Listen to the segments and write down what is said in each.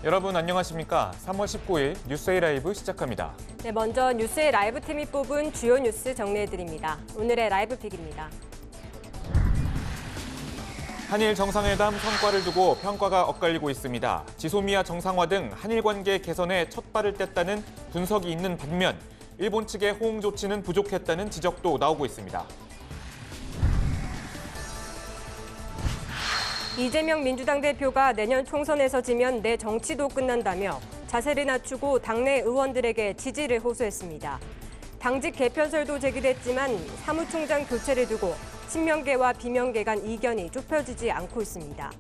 여러분 안녕하십니까? 3월 19일 뉴스A 라이브 시작합니다. 네, 먼저 뉴스의 라이브 팀이 뽑은 주요 뉴스 정리해드립니다. 오늘의 라이브 픽입니다. 한일 정상회담 성과를 두고 평가가 엇갈리고 있습니다. 지소미아 정상화 등 한일 관계 개선에 첫 발을 뗐다는 분석이 있는 반면 일본 측의 호응 조치는 부족했다는 지적도 나오고 있습니다. 이재명 민주당 대표가 내년 총선에서 지면 내 정치도 끝난다며 자세를 낮추고 당내 의원들에게 지지를 호소했습니다. 당직 개편설도 제기됐지만 사무총장 교체를 두고 친명계와 비명계 간 이견이 좁혀지지 않고 있습니다.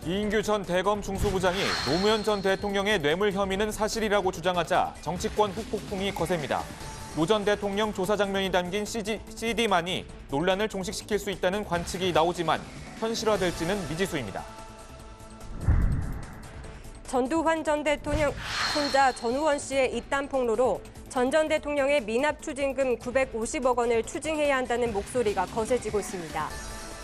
이인규 전 대검 중수부장이 노무현 전 대통령의 뇌물 혐의는 사실이라고 주장하자 정치권 후폭풍이 거셉니다. 노 전 대통령 조사 장면이 담긴 CD만이 논란을 종식시킬 수 있다는 관측이 나오지만 현실화될지는 미지수입니다. 전두환 전 대통령 손자 전우원 씨의 이딴 폭로로 전 대통령의 미납 추징금 950억 원을 추징해야 한다는 목소리가 거세지고 있습니다.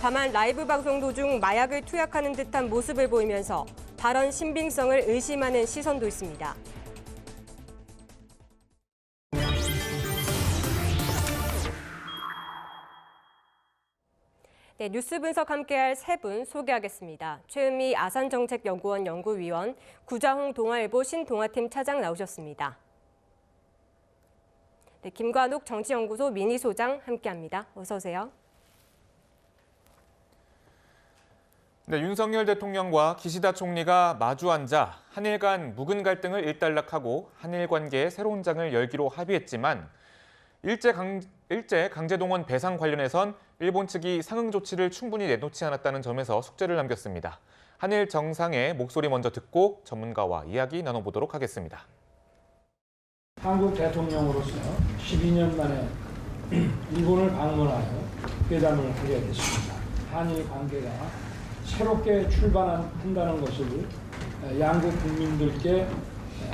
다만 라이브 방송 도중 마약을 투약하는 듯한 모습을 보이면서 발언 신빙성을 의심하는 시선도 있습니다. 네, 뉴스 분석 함께할 세 분 소개하겠습니다. 최은미 아산정책연구원 연구위원, 구자홍 동아일보 신동아팀 차장 나오셨습니다. 네, 김관욱 정치연구소 미니소장 함께합니다. 어서 오세요. 네, 윤석열 대통령과 기시다 총리가 마주 앉아 한일 간 묵은 갈등을 일단락하고 한일 관계의 새로운 장을 열기로 합의했지만 일제 강제동원 배상 관련해선 일본 측이 상응 조치를 충분히 내놓지 않았다는 점에서 숙제를 남겼습니다. 한일 정상의 목소리 먼저 듣고 전문가와 이야기 나눠보도록 하겠습니다. 한국 대통령으로서 12년 만에 일본을 방문하여 회담을 하게 됐습니다. 한일 관계가 새롭게 출발한다는 것을 양국 국민들께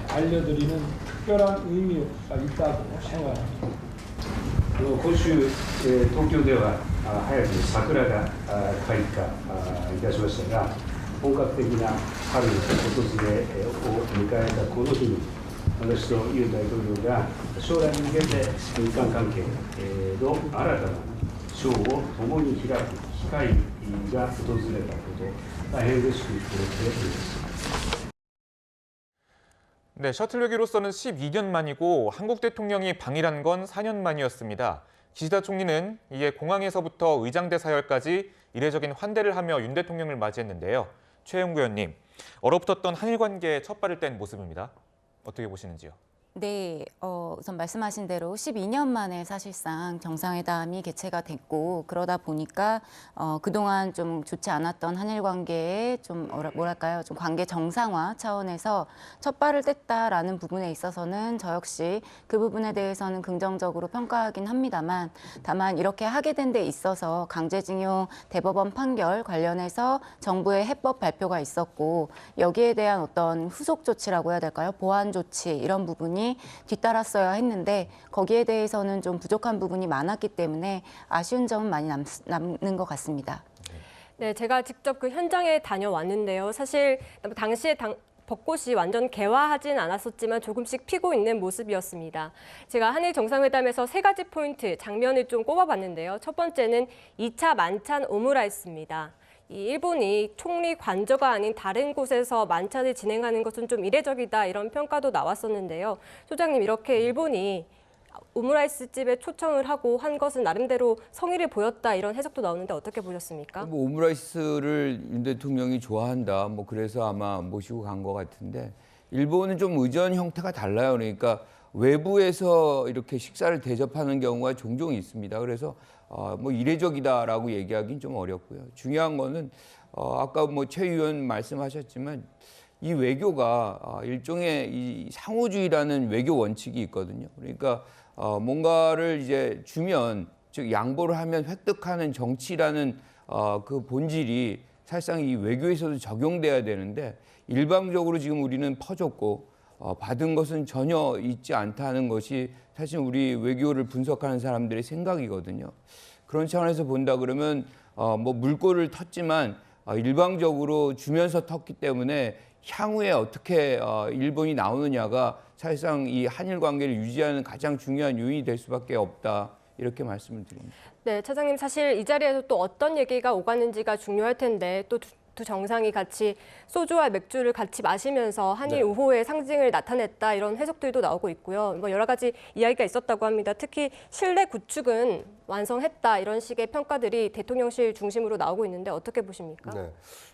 알려드리는 특별한 의미가 있다고 생각합니다. 今週、東京では早く桜が開花いたしましたが、本格的な春の訪れを迎えたこの日に、私とユン大統領が将来に向けて日韓関係の新たな章を共に開く機会が訪れたこと、大変嬉しく思っております。 네, 셔틀 외교로서는 12년 만이고 한국 대통령이 방일한 건 4년 만이었습니다. 기시다 총리는 이에 공항에서부터 의장대 사열까지 이례적인 환대를 하며 윤 대통령을 맞이했는데요. 최영구 의원님, 얼어붙었던 한일 관계에 첫 발을 뗀 모습입니다. 어떻게 보시는지요? 네, 우선 말씀하신 대로 12년 만에 사실상 정상회담이 개최가 됐고 그러다 보니까 그동안 좀 좋지 않았던 한일 관계에 좀 뭐랄까요, 좀 관계 정상화 차원에서 첫 발을 뗐다라는 부분에 있어서는 저 역시 그 부분에 대해서는 긍정적으로 평가하긴 합니다만 다만 이렇게 하게 된 데 있어서 강제징용 대법원 판결 관련해서 정부의 해법 발표가 있었고 여기에 대한 어떤 후속 조치라고 해야 될까요? 보완 조치 이런 부분이 뒤따랐어야 했는데 거기에 대해서는 좀 부족한 부분이 많았기 때문에 아쉬운 점은 많이 남는 것 같습니다. 네, 제가 직접 그 현장에 다녀왔는데요. 사실 당시에 벚꽃이 완전 개화하진 않았었지만 조금씩 피고 있는 모습이었습니다. 제가 한일 정상회담에서 세 가지 포인트, 장면을 좀 꼽아봤는데요. 첫 번째는 2차 만찬 오므라이스입니다. 이 일본이 총리 관저가 아닌 다른 곳에서 만찬을 진행하는 것은 좀 이례적이다 이런 평가도 나왔었는데요. 소장님, 이렇게 일본이 오므라이스 집에 초청을 하고 한 것은 나름대로 성의를 보였다 이런 해석도 나오는데 어떻게 보셨습니까? 뭐 오므라이스를 윤 대통령이 좋아한다. 뭐 그래서 아마 모시고 간 것 같은데 일본은 좀 의전 형태가 달라요. 그러니까 외부에서 이렇게 식사를 대접하는 경우가 종종 있습니다. 그래서 뭐 이례적이다라고 얘기하기는 좀 어렵고요. 중요한 거는 아까 뭐 최 의원 말씀하셨지만 이 외교가 일종의 이 상호주의라는 외교 원칙이 있거든요. 그러니까 뭔가를 이제 주면 즉 양보를 하면 획득하는 정치라는 그 본질이 사실상 이 외교에서도 적용돼야 되는데 일방적으로 지금 우리는 퍼줬고 받은 것은 전혀 있지 않다는 것이 사실 우리 외교를 분석하는 사람들의 생각이거든요. 그런 차원에서 본다 그러면 뭐 물꼬를 텄지만 일방적으로 주면서 텄기 때문에 향후에 어떻게 일본이 나오느냐가 사실상 이 한일 관계를 유지하는 가장 중요한 요인이 될 수밖에 없다. 이렇게 말씀을 드립니다. 네, 차장님 사실 이 자리에서 또 어떤 얘기가 오갔는지가 중요할 텐데 또 두 정상이 같이 소주와 맥주를 같이 마시면서 한일 우호의 상징을 나타냈다 이런 해석들도 나오고 있고요. 뭐 여러 가지 이야기가 있었다고 합니다. 특히 신뢰 구축은 완성했다 이런 식의 평가들이 대통령실 중심으로 나오고 있는데 어떻게 보십니까? 네.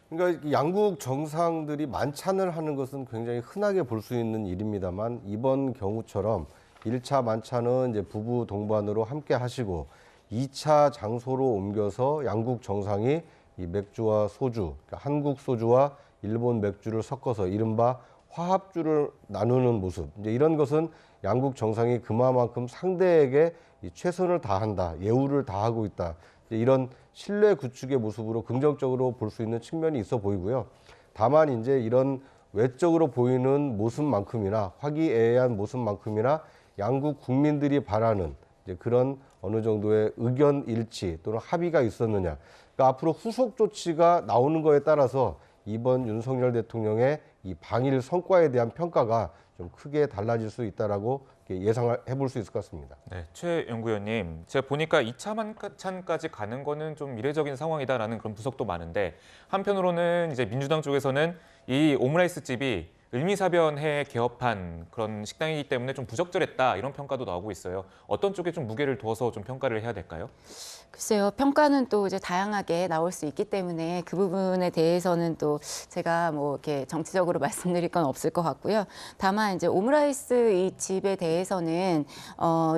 그러니까 양국 정상들이 만찬을 하는 것은 굉장히 흔하게 볼 수 있는 일입니다만 이번 경우처럼 1차 만찬은 이제 부부 동반으로 함께 하시고 2차 장소로 옮겨서 양국 정상이 이 맥주와 소주, 그러니까 한국 소주와 일본 맥주를 섞어서 이른바 화합주를 나누는 모습. 이제 이런 것은 양국 정상이 그만큼 상대에게 이 최선을 다한다, 예우를 다하고 있다. 이런 신뢰 구축의 모습으로 긍정적으로 볼 수 있는 측면이 있어 보이고요. 다만 이제 이런 외적으로 보이는 모습만큼이나 화기애애한 모습만큼이나 양국 국민들이 바라는 이제 그런 어느 정도의 의견 일치 또는 합의가 있었느냐. 그러니까 앞으로 후속 조치가 나오는 거에 따라서 이번 윤석열 대통령의 이 방일 성과에 대한 평가가 좀 크게 달라질 수 있다라고 예상해 볼 수 있을 것 같습니다. 네, 최 연구위원님, 제가 보니까 2차 만찬까지 가는 거는 좀 이례적인 상황이다라는 그런 분석도 많은데 한편으로는 이제 민주당 쪽에서는 이 오므라이스 집이 을미사변해 개업한 그런 식당이기 때문에 좀 부적절했다 이런 평가도 나오고 있어요. 어떤 쪽에 좀 무게를 두어서 좀 평가를 해야 될까요? 글쎄요, 평가는 또 이제 다양하게 나올 수 있기 때문에 그 부분에 대해서는 또 제가 뭐 이렇게 정치적으로 말씀드릴 건 없을 것 같고요. 다만 이제 오므라이스 이 집에 대해서는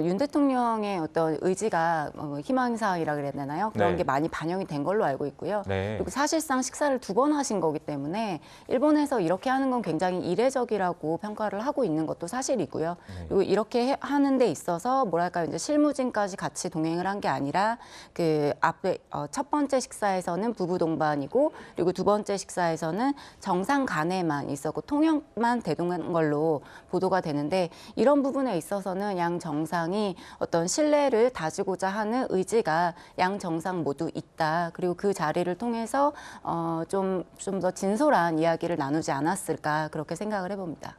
윤 대통령의 어떤 의지가 희망사항이라 그래야 되나요? 그런 네. 게 많이 반영이 된 걸로 알고 있고요. 네. 그리고 사실상 식사를 2번 하신 거기 때문에 일본에서 이렇게 하는 건 굉장히 이례적이라고 평가를 하고 있는 것도 사실이고요. 그리고 이렇게 하는 데 있어서 뭐랄까요, 이제 실무진까지 같이 동행을 한 게 아니라 그 앞에 첫 번째 식사에서는 부부 동반이고 그리고 두 번째 식사에서는 정상 간에만 있었고 통역만 대동한 걸로 보도가 되는데 이런 부분에 있어서는 양 정상이 어떤 신뢰를 다지고자 하는 의지가 양 정상 모두 있다. 그리고 그 자리를 통해서 좀 더 진솔한 이야기를 나누지 않았을까 그렇게 생각을 해봅니다.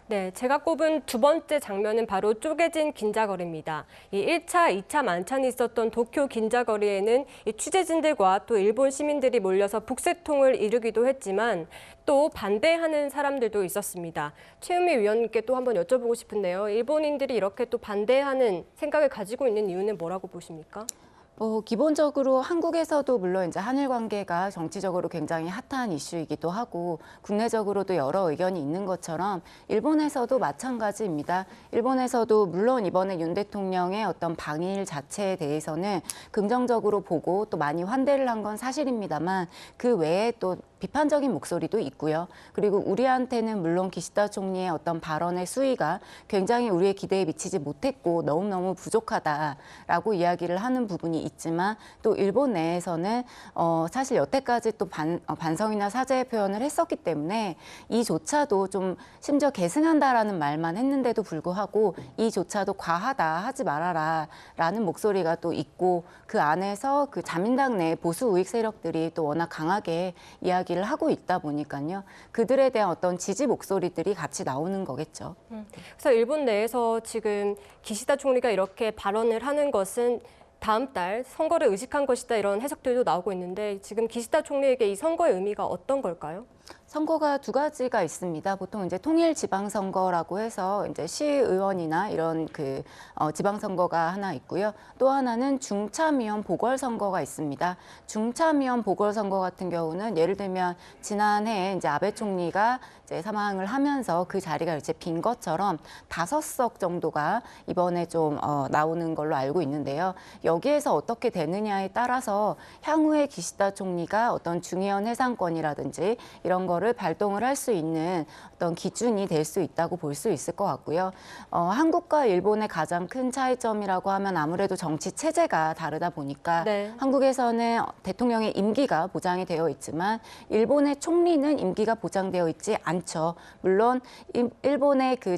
네, 제가 꼽은 두 번째 장면은 바로 쪼개진 긴자거리입니다. 이 1차, 2차 만찬이 있었던 도쿄 긴자거리에는 이 취재진들과 또 일본 시민들이 몰려서 북새통을 이루기도 했지만 또 반대하는 사람들도 있었습니다. 최은미 위원님께 또 한번 여쭤보고 싶은데요. 일본인들이 이렇게 또 반대하는 생각을 가지고 있는 이유는 뭐라고 보십니까? 기본적으로 한국에서도 물론 이제 한일 관계가 정치적으로 굉장히 핫한 이슈이기도 하고 국내적으로도 여러 의견이 있는 것처럼 일본에서도 마찬가지입니다. 일본에서도 물론 이번에 윤 대통령의 어떤 방일 자체에 대해서는 긍정적으로 보고 또 많이 환대를 한 건 사실입니다만 그 외에 또 비판적인 목소리도 있고요. 그리고 우리한테는 물론 기시다 총리의 어떤 발언의 수위가 굉장히 우리의 기대에 미치지 못했고 너무너무 부족하다라고 이야기를 하는 부분이 있지만 또 일본 내에서는 사실 여태까지 또 반성이나 사죄의 표현을 했었기 때문에 이조차도 좀 심지어 계승한다라는 말만 했는데도 불구하고 이조차도 과하다 하지 말아라라는 목소리가 또 있고 그 안에서 그 자민당 내 보수 우익 세력들이 또 워낙 강하게 이야기를 하고 있다 보니까요. 그들에 대한 어떤 지지 목소리들이 같이 나오는 거겠죠. 그래서 일본 내에서 지금 기시다 총리가 이렇게 발언을 하는 것은 다음 달 선거를 의식한 것이다 이런 해석들도 나오고 있는데 지금 기시다 총리에게 이 선거의 의미가 어떤 걸까요? 선거가 두 가지가 있습니다. 보통 이제 통일 지방선거라고 해서 이제 시의원이나 이런 그 지방선거가 하나 있고요. 또 하나는 중참위원 보궐선거가 있습니다. 중참위원 보궐선거 같은 경우는 예를 들면 지난해 이제 아베 총리가 이제 사망을 하면서 그 자리가 이제 빈 것처럼 5석 정도가 이번에 좀 나오는 걸로 알고 있는데요. 여기에서 어떻게 되느냐에 따라서 향후에 기시다 총리가 어떤 중의원 해상권이라든지 이런 거를 발동을 할 수 있는 어떤 기준이 될 수 있다고 볼 수 있을 것 같고요. 한국과 일본의 가장 큰 차이점이라고 하면 아무래도 정치 체제가 다르다 보니까 네. 한국에서는 대통령의 임기가 보장이 되어 있지만 일본의 총리는 임기가 보장되어 있지 않죠. 물론 일본의 그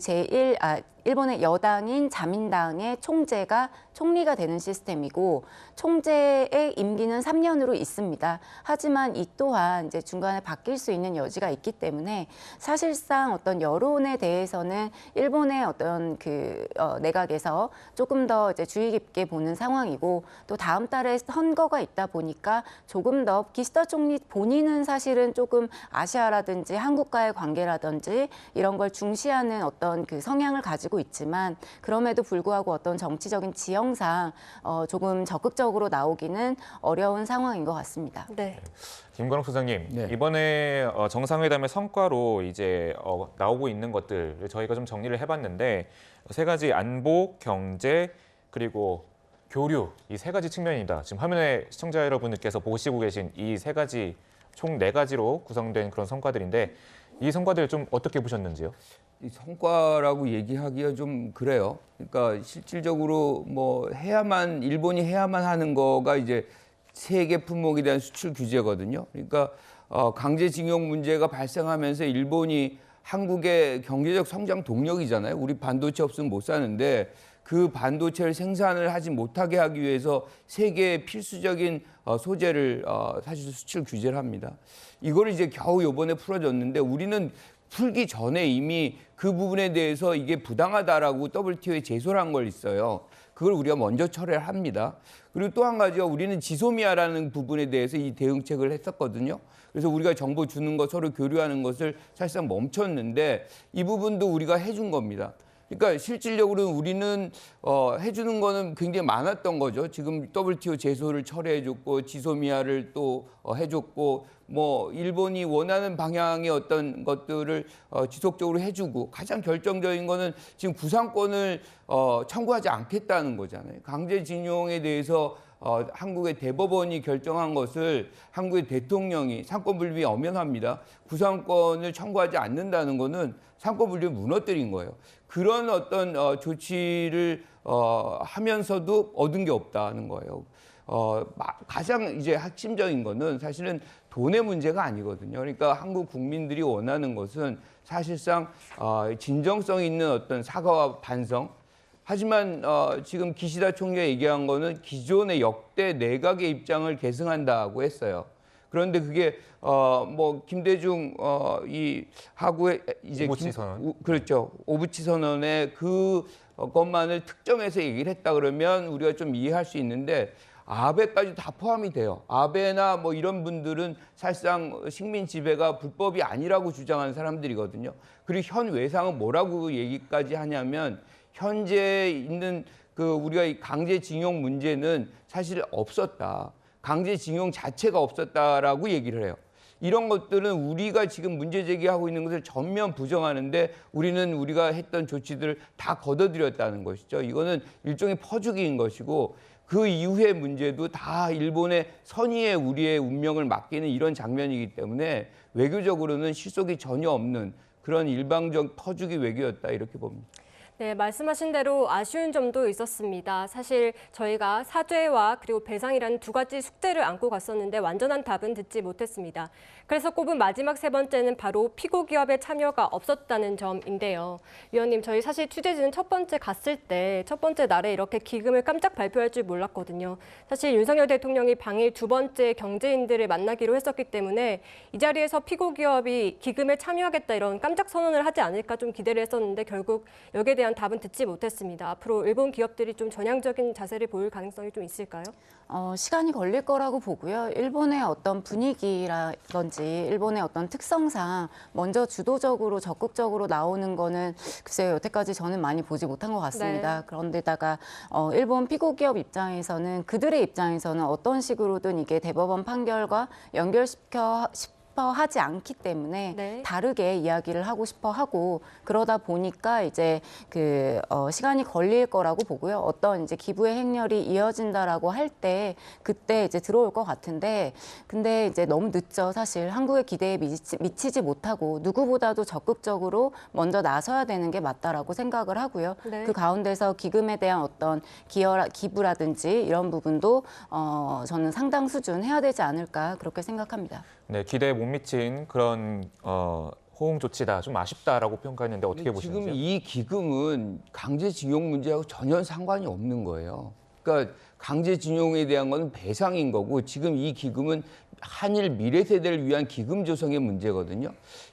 일본의 여당인 자민당의 총재가 총리가 되는 시스템이고 총재의 임기는 3년으로 있습니다. 하지만 이 또한 이제 중간에 바뀔 수 있는 여지가 있기 때문에 사실상 어떤 여론에 대해서는 일본의 어떤 내각에서 조금 더 이제 주의 깊게 보는 상황이고 또 다음 달에 선거가 있다 보니까 조금 더 기시다 총리 본인은 사실은 조금 아시아라든지 한국과의 관계라든지 이런 걸 중시하는 어떤 그 성향을 가지고 있지만 그럼에도 불구하고 어떤 정치적인 지형상 조금 적극적으로 나오기는 어려운 상황인 것 같습니다. 네. 김건욱 소장님, 네. 이번에 정상회담의 성과로 이제 나오고 있는 것들을 저희가 좀 정리를 해봤는데 세 가지 안보, 경제, 그리고 교류 이 세 가지 측면입니다. 지금 화면에 시청자 여러분들께서 보시고 계신 이 세 가지 총 4가지로 구성된 그런 성과들인데 이 성과들 좀 어떻게 보셨는지요? 이 성과라고 얘기하기가 좀 그래요. 그러니까 실질적으로 뭐 일본이 해야만 하는 거가 이제 세계 품목에 대한 수출 규제거든요. 그러니까 강제징용 문제가 발생하면서 일본이 한국의 경제적 성장 동력이잖아요. 우리 반도체 없으면 못 사는데 그 반도체를 생산을 하지 못하게 하기 위해서 세계의 필수적인 소재를 사실 수출 규제를 합니다. 이걸 이제 겨우 이번에 풀어줬는데 우리는 풀기 전에 이미 그 부분에 대해서 이게 부당하다라고 WTO에 제소를 한 걸 있어요. 그걸 우리가 먼저 철회를 합니다. 그리고 또 한 가지가 우리는 지소미아라는 부분에 대해서 이 대응책을 했었거든요. 그래서 우리가 정보 주는 거 서로 교류하는 것을 사실상 멈췄는데 이 부분도 우리가 해준 겁니다. 그러니까 실질적으로 우리는 해주는 거는 굉장히 많았던 거죠. 지금 WTO 제소를 철회해줬고 지소미아를 또 해줬고 뭐 일본이 원하는 방향의 어떤 것들을 지속적으로 해주고 가장 결정적인 거는 지금 구상권을 청구하지 않겠다는 거잖아요. 강제징용에 대해서 한국의 대법원이 결정한 것을 한국의 대통령이 상권분립이 엄연합니다. 구상권을 청구하지 않는다는 거는 상권분립을 무너뜨린 거예요. 그런 어떤 조치를 하면서도 얻은 게 없다는 거예요. 가장 이제 핵심적인 거는 사실은 돈의 문제가 아니거든요. 그러니까 한국 국민들이 원하는 것은 사실상 진정성 있는 어떤 사과와 반성. 하지만 지금 기시다 총리가 얘기한 거는 기존의 역대 내각의 입장을 계승한다고 했어요. 그런데 그게 뭐 김대중 이 하구의 이제 오부치 선언. 그렇죠. 오부치 선언의 그것만을 특정해서 얘기를 했다 그러면 우리가 좀 이해할 수 있는데 아베까지 다 포함이 돼요. 아베나 뭐 이런 분들은 사실상 식민 지배가 불법이 아니라고 주장하는 사람들이거든요. 그리고 현 외상은 뭐라고 얘기까지 하냐면 현재 있는 우리가 이 강제징용 문제는 사실 없었다. 강제징용 자체가 없었다라고 얘기를 해요. 이런 것들은 우리가 지금 문제 제기하고 있는 것을 전면 부정하는데 우리가 했던 조치들을 다 걷어들였다는 것이죠. 이거는 일종의 퍼주기인 것이고 그 이후의 문제도 다 일본의 선의에 우리의 운명을 맡기는 이런 장면이기 때문에 외교적으로는 실속이 전혀 없는 그런 일방적 퍼주기 외교였다 이렇게 봅니다. 네, 말씀하신 대로 아쉬운 점도 있었습니다. 사실 저희가 사죄와 그리고 배상이라는 두 가지 숙제를 안고 갔었는데 완전한 답은 듣지 못했습니다. 그래서 꼽은 마지막 세 번째는 바로 피고 기업의 참여가 없었다는 점인데요. 위원님, 저희 사실 취재진은 첫 번째 갔을 때 첫 번째 날에 이렇게 기금을 깜짝 발표할 줄 몰랐거든요. 사실 윤석열 대통령이 당일 두 번째 경제인들을 만나기로 했었기 때문에 이 자리에서 피고 기업이 기금에 참여하겠다 이런 깜짝 선언을 하지 않을까 좀 기대를 했었는데 결국 여기에 대한 답은 듣지 못했습니다. 앞으로 일본 기업들이 좀 전향적인 자세를 보일 가능성이 좀 있을까요? 시간이 걸릴 거라고 보고요. 일본의 어떤 분위기라든지 일본의 어떤 특성상 먼저 주도적으로 적극적으로 나오는 거는 글쎄요. 여태까지 저는 많이 보지 못한 것 같습니다. 네. 그런데다가 일본 피고기업 입장에서는 그들의 입장에서는 어떤 식으로든 이게 대법원 판결과 연결시켜 하지 않기 때문에 네. 다르게 이야기를 하고 싶어 하고 그러다 보니까 이제 시간이 걸릴 거라고 보고요. 어떤 이제 기부의 행렬이 이어진다라고 할 때 그때 이제 들어올 것 같은데 근데 이제 너무 늦죠. 사실 한국의 기대에 미치지 못하고 누구보다도 적극적으로 먼저 나서야 되는 게 맞다라고 생각을 하고요. 네. 그 가운데서 기금에 대한 어떤 기부라든지 이런 부분도 저는 상당 수준 해야 되지 않을까 그렇게 생각합니다. 네, 기대에 못 미친 그런 호응 조치다, 좀 아쉽다라고 평가했는데 어떻게 근데 보시는지요? 지금 이 기금은 강제징용 문제하고 전혀 상관이 없는 거예요. 그러니까 강제징용에 대한 건 배상인 거고 지금 이 기금은 한일 미래 세대를 위한 기금 조성의 문제거든요.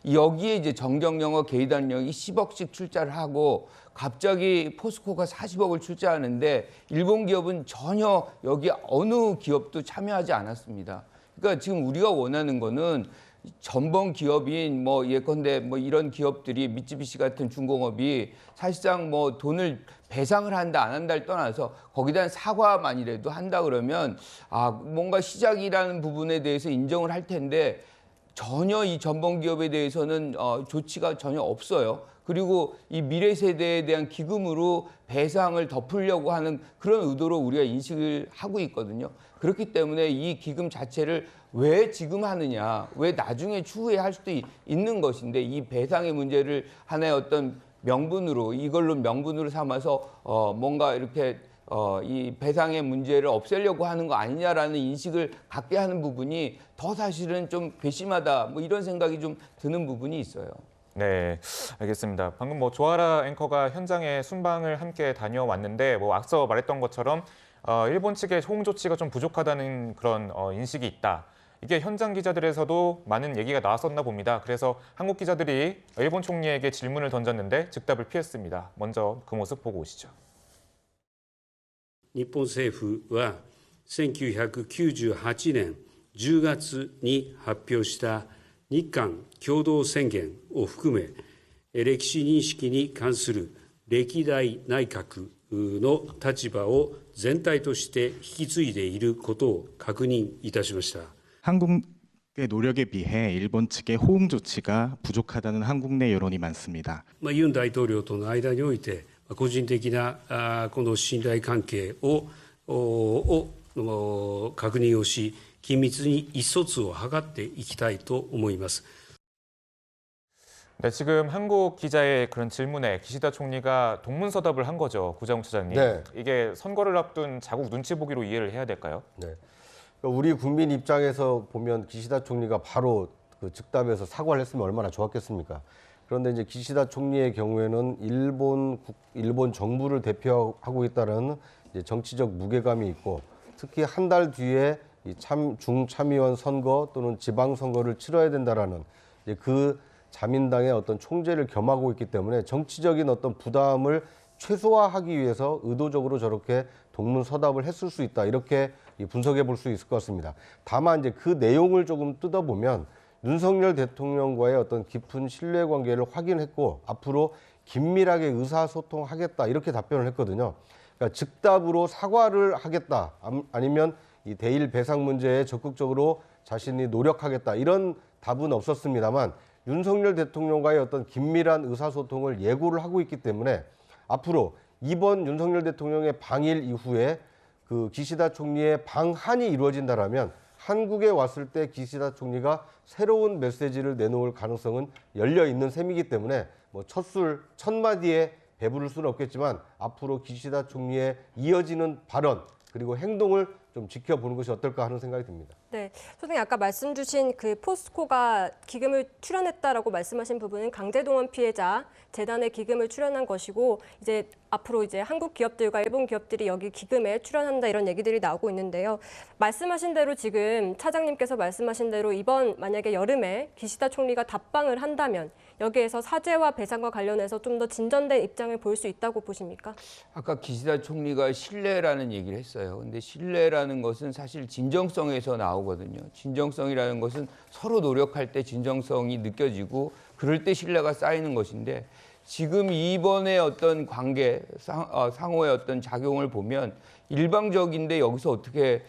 여기에 이제 정경영어 게이단령이 10억씩 출자를 하고 갑자기 포스코가 40억을 출자하는데 일본 기업은 전혀 여기 어느 기업도 참여하지 않았습니다. 그러니까 지금 우리가 원하는 거는 전범 기업인 뭐 예컨대 뭐 이런 기업들이 미쯔비시 같은 중공업이 사실상 뭐 돈을 배상을 한다 안 한다를 떠나서 거기다 사과만이라도 한다 그러면 뭔가 시작이라는 부분에 대해서 인정을 할 텐데 전혀 이 전범 기업에 대해서는 조치가 전혀 없어요. 그리고 이 미래 세대에 대한 기금으로 배상을 덮으려고 하는 그런 의도로 우리가 인식을 하고 있거든요. 그렇기 때문에 이 기금 자체를 왜 지금 하느냐, 왜 나중에 추후에 할 수도 있는 것인데 이 배상의 문제를 하나의 어떤 명분으로 이걸로 명분으로 삼아서 뭔가 이렇게 이 배상의 문제를 없애려고 하는 거 아니냐라는 인식을 갖게 하는 부분이 더 사실은 좀 괘씸하다 뭐 이런 생각이 좀 드는 부분이 있어요. 네, 알겠습니다. 방금 뭐 조아라 앵커가 현장에 순방을 함께 다녀왔는데 뭐 앞서 말했던 것처럼 일본 측의 호응 조치가 좀 부족하다는 그런 인식이 있다. 이게 현장 기자들에서도 많은 얘기가 나왔었나 봅니다. 그래서 한국 기자들이 일본 총리에게 질문을 던졌는데 즉답을 피했습니다. 먼저 그 모습 보고 오시죠. 日本政府は1998年10月に発表した日韓共同宣言を含め、歴史認識に関する歴代内閣の立場を全体として引き継いでいることを確認いたしました。 한국의 노력에 비해 일본 측의 호응 조치가 부족하다는 한국 내 여론이 많습니다. ユン大統領との間において、個人的なこの信頼関係を確認をし、緊密に意思疎通を図っていきたいと思います。 네, 지금 한국 기자의 그런 질문에 기시다 총리가 동문서답을 한 거죠, 구자웅 차장님. 네. 이게 선거를 앞둔 자국 눈치 보기로 이해를 해야 될까요? 네. 그러니까 우리 국민 입장에서 보면 기시다 총리가 바로 그 즉답에서 사과를 했으면 얼마나 좋았겠습니까? 그런데 이제 기시다 총리의 경우에는 일본 정부를 대표하고 있다는 이제 정치적 무게감이 있고 특히 한 달 뒤에 이 중참의원 선거 또는 지방 선거를 치러야 된다라는 이제 그 자민당의 어떤 총재를 겸하고 있기 때문에 정치적인 어떤 부담을 최소화하기 위해서 의도적으로 저렇게 동문서답을 했을 수 있다 이렇게 분석해 볼 수 있을 것 같습니다. 다만 이제 그 내용을 조금 뜯어보면 윤석열 대통령과의 어떤 깊은 신뢰 관계를 확인했고 앞으로 긴밀하게 의사소통하겠다 이렇게 답변을 했거든요. 그러니까 즉답으로 사과를 하겠다 아니면 이 대일 배상 문제에 적극적으로 자신이 노력하겠다 이런 답은 없었습니다만 윤석열 대통령과의 어떤 긴밀한 의사소통을 예고를 하고 있기 때문에 앞으로 이번 윤석열 대통령의 방일 이후에 그 기시다 총리의 방한이 이루어진다라면 한국에 왔을 때 기시다 총리가 새로운 메시지를 내놓을 가능성은 열려 있는 셈이기 때문에 뭐 첫 마디에 배부를 수는 없겠지만 앞으로 기시다 총리의 이어지는 발언 그리고 행동을 좀 지켜보는 것이 어떨까 하는 생각이 듭니다. 네, 선생님 아까 말씀 주신 그 포스코가 기금을 출연했다라고 말씀하신 부분은 강제동원 피해자 재단의 기금을 출연한 것이고 이제 앞으로 이제 한국 기업들과 일본 기업들이 여기 기금에 출연한다 이런 얘기들이 나오고 있는데요. 말씀하신 대로 지금 차장님께서 말씀하신 대로 이번 만약에 여름에 기시다 총리가 답방을 한다면 여기에서 사죄와 배상과 관련해서 좀 더 진전된 입장을 보일 수 있다고 보십니까? 아까 기시다 총리가 신뢰라는 얘기를 했어요. 근데 신뢰라는 것은 사실 진정성에서 나오거든요. 진정성이라는 것은 서로 노력할 때 진정성이 느껴지고 그럴 때 신뢰가 쌓이는 것인데 지금 이번에 어떤 관계, 상호의 어떤 작용을 보면 일방적인데 여기서 어떻게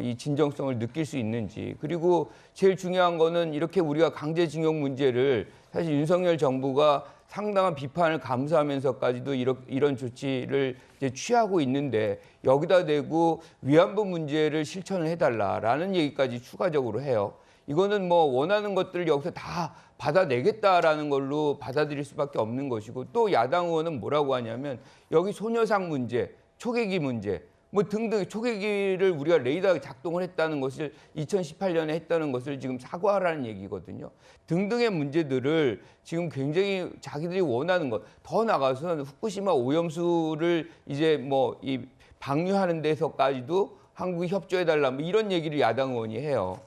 이 진정성을 느낄 수 있는지 그리고 제일 중요한 거는 이렇게 우리가 강제징용 문제를 사실 윤석열 정부가 상당한 비판을 감수하면서까지도 이런 조치를 이제 취하고 있는데 여기다 대고 위안부 문제를 실천을 해달라라는 얘기까지 추가적으로 해요. 이거는 뭐 원하는 것들을 여기서 다 받아내겠다라는 걸로 받아들일 수밖에 없는 것이고 또 야당 의원은 뭐라고 하냐면 여기 소녀상 문제, 초계기 문제 뭐 등등 초계기를 우리가 레이더가 작동을 했다는 것을 2018년에 했다는 것을 지금 사과하라는 얘기거든요. 등등의 문제들을 지금 굉장히 자기들이 원하는 것, 더 나가서는 후쿠시마 오염수를 이제 뭐 이 방류하는 데서까지도 한국이 협조해달라 뭐 이런 얘기를 야당 의원이 해요.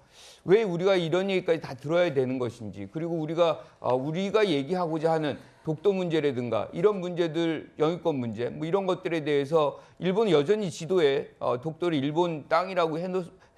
왜 우리가 이런 얘기까지 다 들어야 되는 것인지, 그리고 우리가 얘기하고자 하는 독도 문제라든가 이런 문제들, 영유권 문제 뭐 이런 것들에 대해서 일본은 여전히 지도에 독도를 일본 땅이라고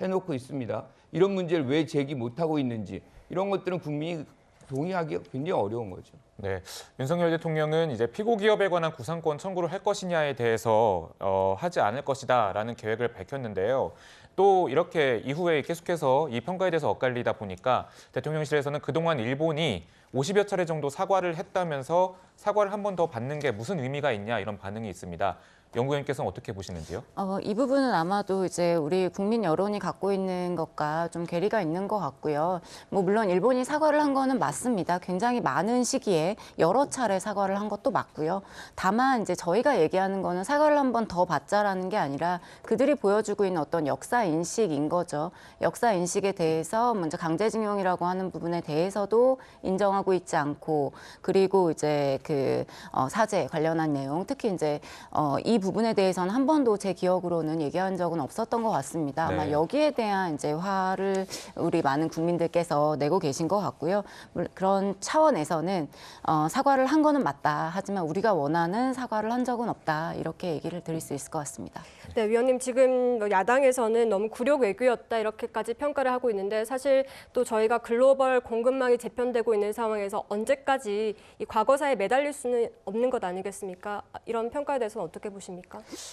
해놓고 있습니다. 이런 문제를 왜 제기 못하고 있는지, 이런 것들은 국민이 동의하기가 굉장히 어려운 거죠. 네, 윤석열 대통령은 이제 피고 기업에 관한 구상권 청구를 할 것이냐에 대해서 하지 않을 것이다라는 계획을 밝혔는데요. 또 이렇게 이후에 계속해서 이 평가에 대해서 엇갈리다 보니까 대통령실에서는 그동안 일본이 50여 차례 정도 사과를 했다면서 사과를 한 번 더 받는 게 무슨 의미가 있냐 이런 반응이 있습니다. 연구위원께서는 어떻게 보시는지요? 이 부분은 아마도 이제 우리 국민 여론이 갖고 있는 것과 좀 괴리가 있는 것 같고요. 뭐 물론 일본이 사과를 한 거는 맞습니다. 굉장히 많은 시기에 여러 차례 사과를 한 것도 맞고요. 다만 이제 저희가 얘기하는 거는 사과를 한 번 더 받자라는 게 아니라 그들이 보여주고 있는 어떤 역사 인식인 거죠. 역사 인식에 대해서 먼저 강제징용이라고 하는 부분에 대해서도 인정하고 있지 않고, 그리고 이제 그 사죄 관련한 내용, 특히 이제 이 부분에 대해서는 한 번도 제 기억으로는 얘기한 적은 없었던 것 같습니다. 아마 네. 여기에 대한 이제 화를 우리 많은 국민들께서 내고 계신 것 같고요. 그런 차원에서는 사과를 한 거는 맞다. 하지만 우리가 원하는 사과를 한 적은 없다. 이렇게 얘기를 드릴 수 있을 것 같습니다. 네, 위원님 지금 야당에서는 너무 굴욕 외교였다 이렇게까지 평가를 하고 있는데, 사실 또 저희가 글로벌 공급망이 재편되고 있는 상황에서 언제까지 이 과거사에 매달릴 수는 없는 것 아니겠습니까? 이런 평가에 대해서는 어떻게 보십니까?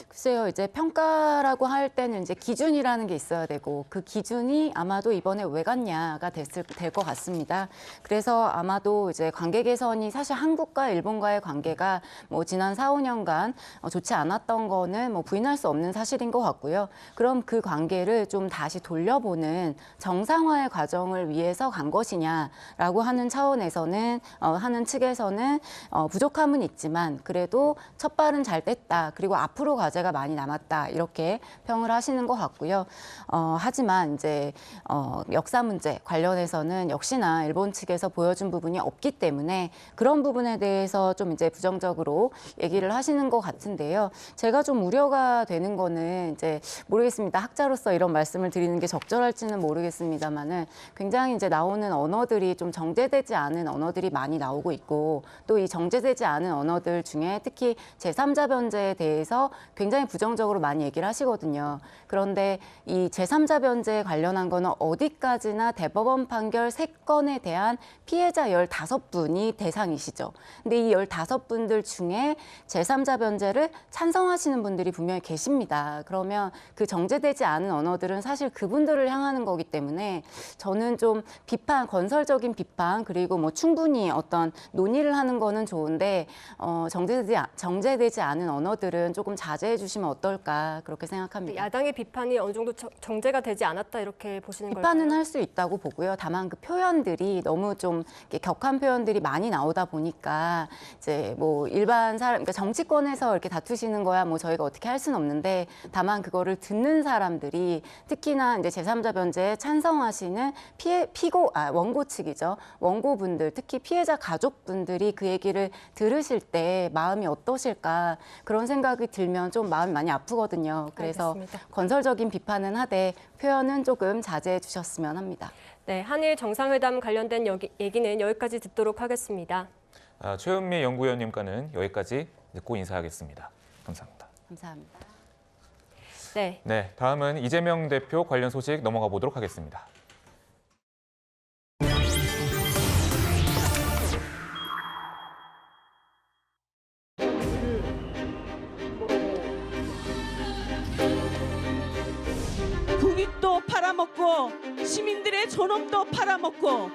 글쎄요, 이제 평가라고 할 때는 이제 기준이라는 게 있어야 되고, 그 기준이 아마도 이번에 왜 갔냐가 될 것 같습니다. 그래서 아마도 이제 관계 개선이, 사실 한국과 일본과의 관계가 뭐 지난 4, 5년간 좋지 않았던 거는 뭐 부인할 수 없는 사실인 것 같고요. 그럼 그 관계를 좀 다시 돌려보는 정상화의 과정을 위해서 간 것이냐라고 하는 차원에서는 하는 측에서는 부족함은 있지만 그래도 첫 발은 잘 뗐다. 그리고 앞으로 과제가 많이 남았다. 이렇게 평을 하시는 것 같고요. 하지만 이제 역사 문제 관련해서는 역시나 일본 측에서 보여준 부분이 없기 때문에 그런 부분에 대해서 좀 이제 부정적으로 얘기를 하시는 것 같은데요. 제가 좀 우려가 되는 거는 이제 모르겠습니다. 학자로서 이런 말씀을 드리는 게 적절할지는 모르겠습니다만은 굉장히 이제 나오는 언어들이 좀 정제되지 않은 언어들이 많이 나오고 있고, 또 이 정제되지 않은 언어들 중에 특히 제3자 변제에 대해서 굉장히 부정적으로 많이 얘기를 하시거든요. 그런데 이 제3자 변제에 관련한 거는 어디까지나 대법원 판결 3건에 대한 피해자 15분이 대상이시죠. 근데 이 15분들 중에 제3자 변제를 찬성하시는 분들이 분명히 계십니다. 그러면 그 정제되지 않은 언어들은 사실 그분들을 향하는 거기 때문에 저는 좀 비판, 건설적인 비판, 그리고 뭐 충분히 어떤 논의를 하는 거는 좋은데 정제되지 않은 언어들은 조금 자제해 주시면 어떨까 그렇게 생각합니다. 야당의 비판이 어느 정도 정제가 되지 않았다 이렇게 보시는 걸까요? 비판은 할 수 있다고 보고요. 다만 그 표현들이 너무 좀 격한 표현들이 많이 나오다 보니까 이제 뭐 일반 사람, 그러니까 정치권에서 이렇게 다투시는 거야 뭐 저희가 어떻게 할 수는 없는데, 다만 그거를 듣는 사람들이 특히나 이제 제3자 변제에 찬성하시는 원고 측이죠. 원고분들, 특히 피해자 가족분들이 그 얘기를 들으실 때 마음이 어떠실까 그런 생각이 들면 좀 마음이 많이 아프거든요. 그래서 알겠습니다. 건설적인 비판은 하되 표현은 조금 자제해 주셨으면 합니다. 네, 한일 정상회담 관련된 얘기는 여기까지 듣도록 하겠습니다. 최은미 연구위원님과는 여기까지 듣고 인사하겠습니다. 감사합니다. 감사합니다. 네, 다음은 이재명 대표 관련 소식 넘어가 보도록 하겠습니다. 국익도 팔아먹고 시민들의 존엄도 팔아먹고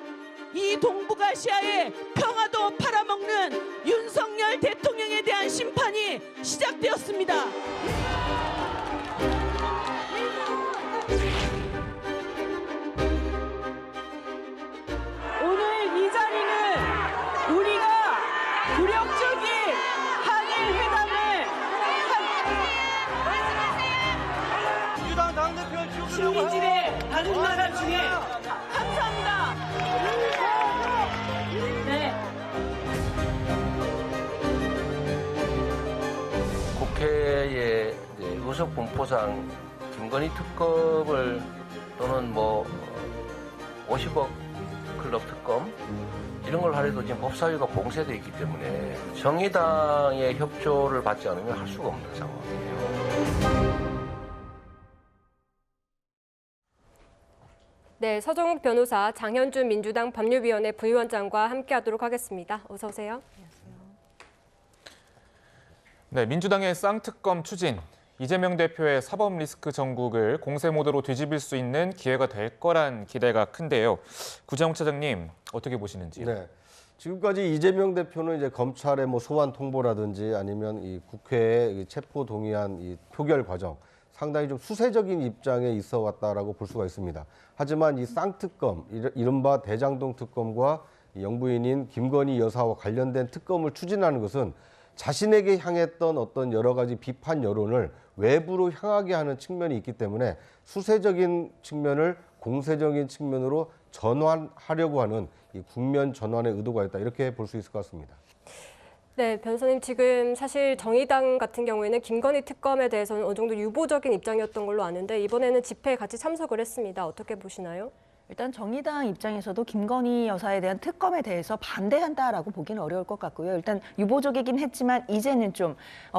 이 동북아시아의 평화도 팔아먹는 윤석열 대통령에 대한 심판이 시작되었습니다. 오늘 이 자리는 우리가 굴욕적인 한일 회담을 구속 분포상 김건희 특검을 또는 뭐 50억 클럽 특검 이런 걸 하려도 지금 법사위가 봉쇄되어 있기 때문에 정의당의 협조를 받지 않으면 할 수가 없는 상황이에요. 네, 서정욱 변호사, 장현준 민주당 법률위원회 부위원장과 함께하도록 하겠습니다. 어서 오세요. 네, 민주당의 쌍특검 추진, 이재명 대표의 사법 리스크 전국을 공세 모드로 뒤집을 수 있는 기회가 될 거란 기대가 큰데요. 구자용 차장님, 어떻게 보시는지요? 네. 지금까지 이재명 대표는 이제 검찰의 뭐 소환 통보라든지 아니면 이 국회의 체포 동의안 이 표결 과정 상당히 좀 수세적인 입장에 있어 왔다라고 볼 수가 있습니다. 하지만 이 쌍특검, 이른바 대장동 특검과 영부인인 김건희 여사와 관련된 특검을 추진하는 것은 자신에게 향했던 어떤 여러 가지 비판 여론을 외부로 향하게 하는 측면이 있기 때문에 수세적인 측면을 공세적인 측면으로 전환하려고 하는 이 국면 전환의 의도가 있다, 이렇게 볼 수 있을 것 같습니다. 네, 변호사님, 지금 사실 정의당 같은 경우에는 김건희 특검에 대해서는 어느 정도 유보적인 입장이었던 걸로 아는데 이번에는 집회에 같이 참석을 했습니다. 어떻게 보시나요? 일단 정의당 입장에서도 김건희 여사에 대한 특검에 대해서 반대한다라고 보기는 어려울 것 같고요. 일단 유보적이긴 했지만 이제는 좀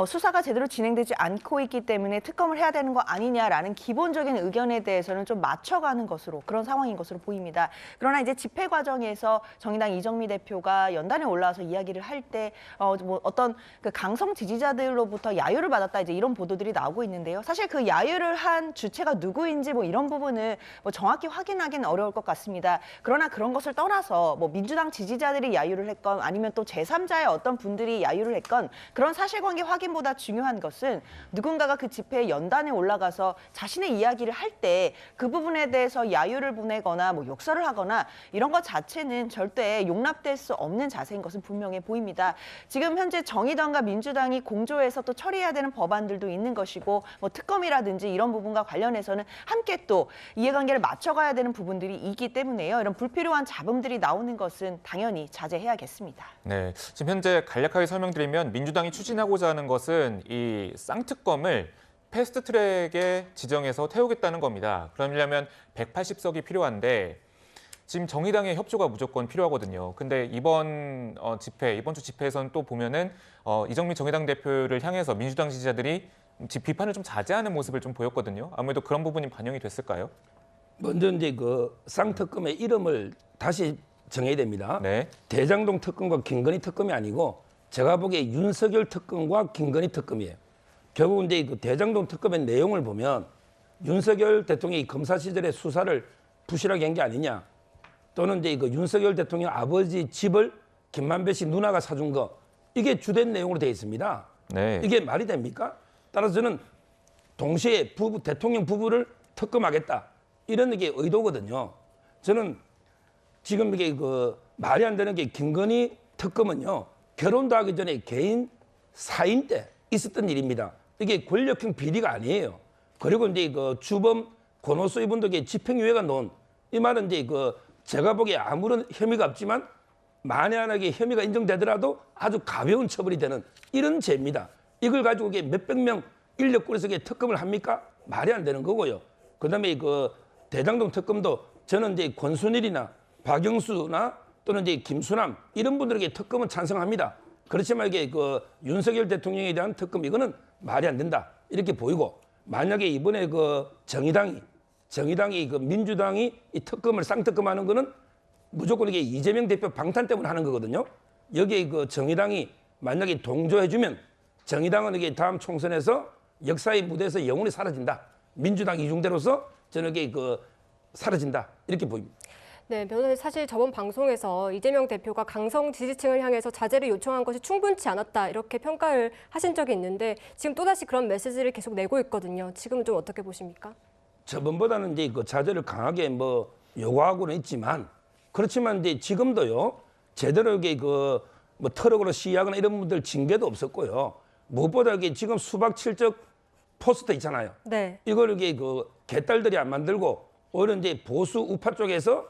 수사가 제대로 진행되지 않고 있기 때문에 특검을 해야 되는 거 아니냐라는 기본적인 의견에 대해서는 좀 맞춰가는 것으로 그런 상황인 것으로 보입니다. 그러나 이제 집회 과정에서 정의당 이정미 대표가 연단에 올라와서 이야기를 할 때 뭐 어떤 그 강성 지지자들로부터 야유를 받았다, 이제 이런 보도들이 나오고 있는데요. 사실 그 야유를 한 주체가 누구인지 뭐 이런 부분을 뭐 정확히 확인하기는 어려울 것 같습니다. 그러나 그런 것을 떠나서 뭐 민주당 지지자들이 야유를 했건 아니면 또 제3자의 어떤 분들이 야유를 했건 그런 사실관계 확인보다 중요한 것은 누군가가 그 집회에 연단에 올라가서 자신의 이야기를 할 때 그 부분에 대해서 야유를 보내거나 뭐 욕설을 하거나 이런 것 자체는 절대 용납될 수 없는 자세인 것은 분명해 보입니다. 지금 현재 정의당과 민주당이 공조해서 또 처리해야 되는 법안들도 있는 것이고 뭐 특검이라든지 이런 부분과 관련해서는 함께 또 이해관계를 맞춰가야 되는 부분들이 있기 때문에요. 이런 불필요한 잡음들이 나오는 것은 당연히 자제해야겠습니다. 네, 지금 현재 간략하게 설명드리면 민주당이 추진하고자 하는 것은 이 쌍특검을 패스트트랙에 지정해서 태우겠다는 겁니다. 그러려면 180석이 필요한데 지금 정의당의 협조가 무조건 필요하거든요. 근데 이번 주 집회에서는 또 보면은 이정미 정의당 대표를 향해서 민주당 지지자들이 비판을 좀 자제하는 모습을 좀 보였거든요. 아무래도 그런 부분이 반영이 됐을까요? 먼저 이제 그 쌍특검의 이름을 다시 정해야 됩니다. 네. 대장동 특검과 김건희 특검이 아니고 제가 보기에 윤석열 특검과 김건희 특검이에요. 결국 이제 그 대장동 특검의 내용을 보면 윤석열 대통령이 검사 시절에 수사를 부실하게 한 게 아니냐, 또는 이제 그 윤석열 대통령 아버지 집을 김만배 씨 누나가 사준 거, 이게 주된 내용으로 되어 있습니다. 네. 이게 말이 됩니까? 따라서 저는 동시에 대통령 부부를 특검하겠다, 이런 게 의도거든요. 저는 지금 이게 그 말이 안 되는 게 김건희 특검은요, 결혼도 하기 전에 개인 사임 때 있었던 일입니다. 이게 권력형 비리가 아니에요. 그리고 이제 그 주범 권오수 이분들에게 집행유예가 놓은, 이 말은 이제 그 제가 보기에 아무런 혐의가 없지만 만에 하나에 혐의가 인정되더라도 아주 가벼운 처벌이 되는 이런 죄입니다. 이걸 가지고 이게 몇백 명 인력구에서 특검을 합니까? 말이 안 되는 거고요. 그다음에 그 대장동 특검도 저는 이제 권순일이나 박영수나 또는 이제 김수남 이런 분들에게 특검은 찬성합니다. 그렇지만 이게 그 윤석열 대통령에 대한 특검, 이거는 말이 안 된다, 이렇게 보이고, 만약에 이번에 그 정의당이 그 민주당이 이 특검을 쌍특검하는 거는 무조건 이게 이재명 대표 방탄 때문에 하는 거거든요. 여기에 그 정의당이 만약에 동조해주면 정의당은 이게 다음 총선에서 역사의 무대에서 영원히 사라진다. 민주당 이중대로서 저는 이게 그 사라진다, 이렇게 보입니다. 네, 변호사님, 사실 저번 방송에서 이재명 대표가 강성 지지층을 향해서 자제를 요청한 것이 충분치 않았다, 이렇게 평가를 하신 적이 있는데 지금 또다시 그런 메시지를 계속 내고 있거든요. 지금은 좀 어떻게 보십니까? 저번보다는 이제 그 자제를 강하게 뭐 요구하고는 있지만, 그렇지만 이제 지금도요, 제대로 이게 그 뭐 트럭으로 시위하거나 이런 분들 징계도 없었고요. 무엇보다 이게 지금 수박 칠적 포스터 있잖아요. 네. 이걸 이게 그 개딸들이 안 만들고 오히려 이제 보수 우파 쪽에서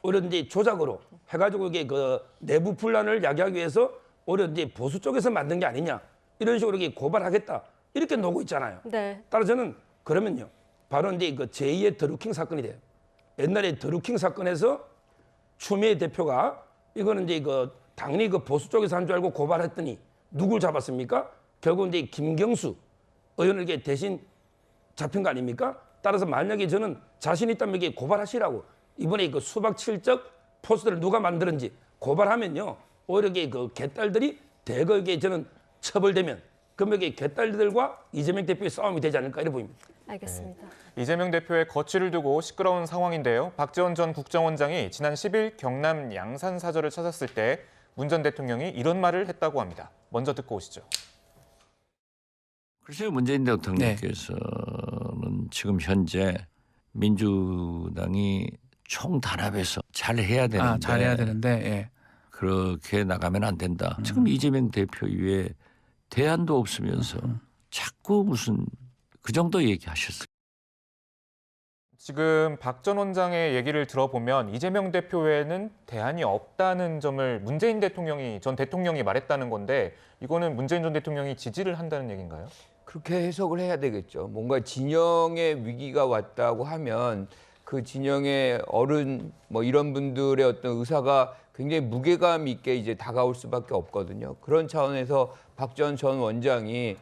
오히려 이제 조작으로 해가지고 이게 그 내부 분란을 야기하기 위해서 오히려 이제 보수 쪽에서 만든 게 아니냐, 이런 식으로 이게 고발하겠다, 이렇게 놓고 있잖아요. 네. 따라서 저는 그러면요. 바로 이제 그 제2의 드루킹 사건이 돼요. 옛날에 드루킹 사건에서 추미애 대표가 이거는 이제 그 당연히 그 보수 쪽에서 한 줄 알고 고발했더니 누굴 잡았습니까? 결국 이제 김경수 의원을 이렇게 대신 잡힌 거 아닙니까? 따라서 만약에 저는 자신 있다면 이게 고발하시라고 이번에 그 수박 7적 포스터를 누가 만들었는지 고발하면요. 오히려 이게 그 개딸들이 대거에게 저는 처벌되면 그러면 이게 개딸들과 이재명 대표의 싸움이 되지 않을까 이렇게 보입니다. 알겠습니다. 이재명 대표의 거취를 두고 시끄러운 상황인데요. 박지원 전 국정원장이 지난 10일 경남 양산 사저를 찾았을 때 문 전 대통령이 이런 말을 했다고 합니다. 먼저 듣고 오시죠. 글쎄요, 문재인 대통령께서는 지금 현재 민주당이 총단합해서 잘해야 되는데, 잘해야 되는데 예. 그렇게 나가면 안 된다. 지금 이재명 대표 이외에 대안도 없으면서 자꾸 무슨 그 정도 얘기하셨어요. 지금 박 전 원장의 얘기를 들어보면 이재명 대표 외에는 대안이 없다는 점을 전 대통령이 말했다는 건데 이거는 문재인 전 대통령이 지지를 한다는 얘기인가요? 그렇게 해석을 해야 되겠죠. 뭔가 진영의 위기가 왔다고 하면 그 진영의 어른 뭐 이런 분들의 어떤 의사가 굉장히 무게감 있게 이제 다가올 수밖에 없거든요. 그런 차원에서 박 전 원장이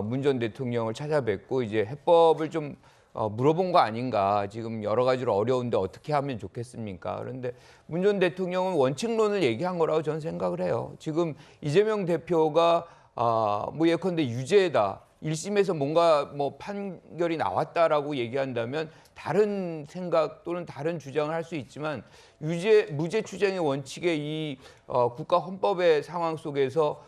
문 전 대통령을 찾아뵙고 이제 해법을 좀 물어본 거 아닌가. 지금 여러 가지로 어려운데 어떻게 하면 좋겠습니까? 그런데 문 전 대통령은 원칙론을 얘기한 거라고 저는 생각을 해요. 지금 이재명 대표가 뭐 예컨대 유죄다. 1심에서 뭔가 뭐 판결이 나왔다라고 얘기한다면 다른 생각 또는 다른 주장을 할 수 있지만 무죄 추정의 원칙의 이 국가 헌법의 상황 속에서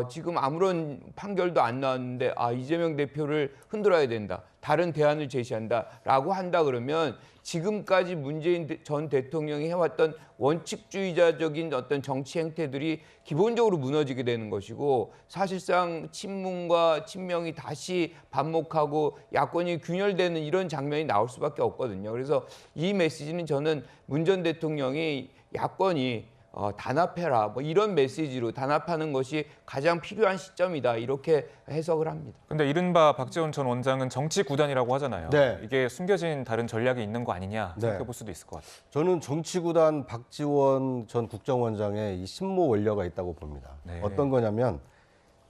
지금 아무런 판결도 안 나왔는데 이재명 대표를 흔들어야 된다. 다른 대안을 제시한다라고 한다 그러면 지금까지 문재인 전 대통령이 해왔던 원칙주의자적인 어떤 정치 행태들이 기본적으로 무너지게 되는 것이고 사실상 친문과 친명이 다시 반목하고 야권이 균열되는 이런 장면이 나올 수밖에 없거든요. 그래서 이 메시지는 저는 문 전 대통령이 야권이 단합해라 뭐 이런 메시지로 단합하는 것이 가장 필요한 시점이다 이렇게 해석을 합니다. 근데 이른바 박지원 전 원장은 정치 구단이라고 하잖아요. 네. 이게 숨겨진 다른 전략이 있는 거 아니냐 생각해 볼 수도 있을 것 같아요. 저는 정치 구단 박지원 전 국정원장의 이 신모 원료가 있다고 봅니다. 네. 어떤 거냐면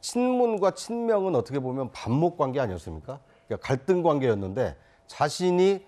친문과 친명은 어떻게 보면 반목 관계 아니었습니까? 그러니까 갈등 관계였는데 자신이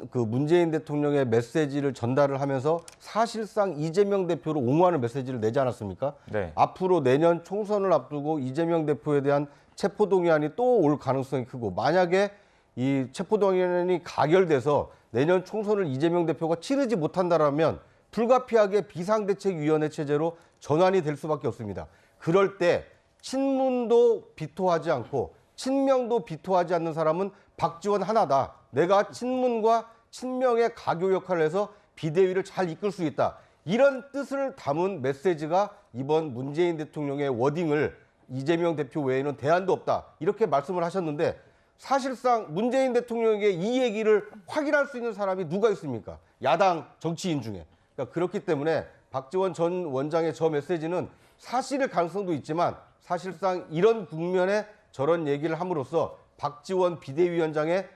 그 문재인 대통령의 메시지를 전달을 하면서 사실상 이재명 대표를 옹호하는 메시지를 내지 않았습니까? 네. 앞으로 내년 총선을 앞두고 이재명 대표에 대한 체포동의안이 또 올 가능성이 크고 만약에 이 체포동의안이 가결돼서 내년 총선을 이재명 대표가 치르지 못한다라면 불가피하게 비상대책위원회 체제로 전환이 될 수밖에 없습니다. 그럴 때 친문도 비토하지 않고 친명도 비토하지 않는 사람은 박지원 하나다. 내가 친문과 친명의 가교 역할을 해서 비대위를 잘 이끌 수 있다. 이런 뜻을 담은 메시지가 이번 문재인 대통령의 워딩을 이재명 대표 외에는 대안도 없다. 이렇게 말씀을 하셨는데 사실상 문재인 대통령에게 이 얘기를 확인할 수 있는 사람이 누가 있습니까? 야당 정치인 중에. 그러니까 그렇기 때문에 박지원 전 원장의 저 메시지는 사실일 가능성도 있지만 사실상 이런 국면에 저런 얘기를 함으로써 박지원 비대위원장의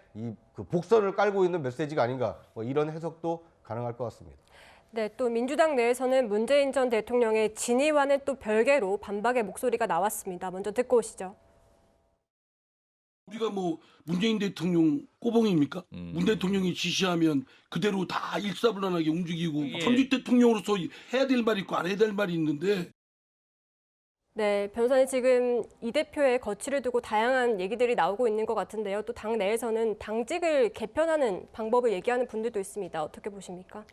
그 복선을 깔고 있는 메시지가 아닌가 뭐 이런 해석도 가능할 것 같습니다. 네, 또 민주당 내에서는 문재인 전 대통령의 진위와는 또 별개로 반박의 목소리가 나왔습니다. 먼저 듣고 오시죠. 우리가 뭐 문재인 대통령 꼬봉입니까? 문 대통령이 지시하면 그대로 다 일사불란하게 움직이고 전직 대통령으로서 해야 될 말이 있고 안 해야 될 말이 있는데 네, 변호사님 지금 이 대표의 거취를 두고 다양한 얘기들이 나오고 있는 것 같은데요. 또 당 내에서는 당직을 개편하는 방법을 얘기하는 분들도 있습니다. 어떻게 보십니까?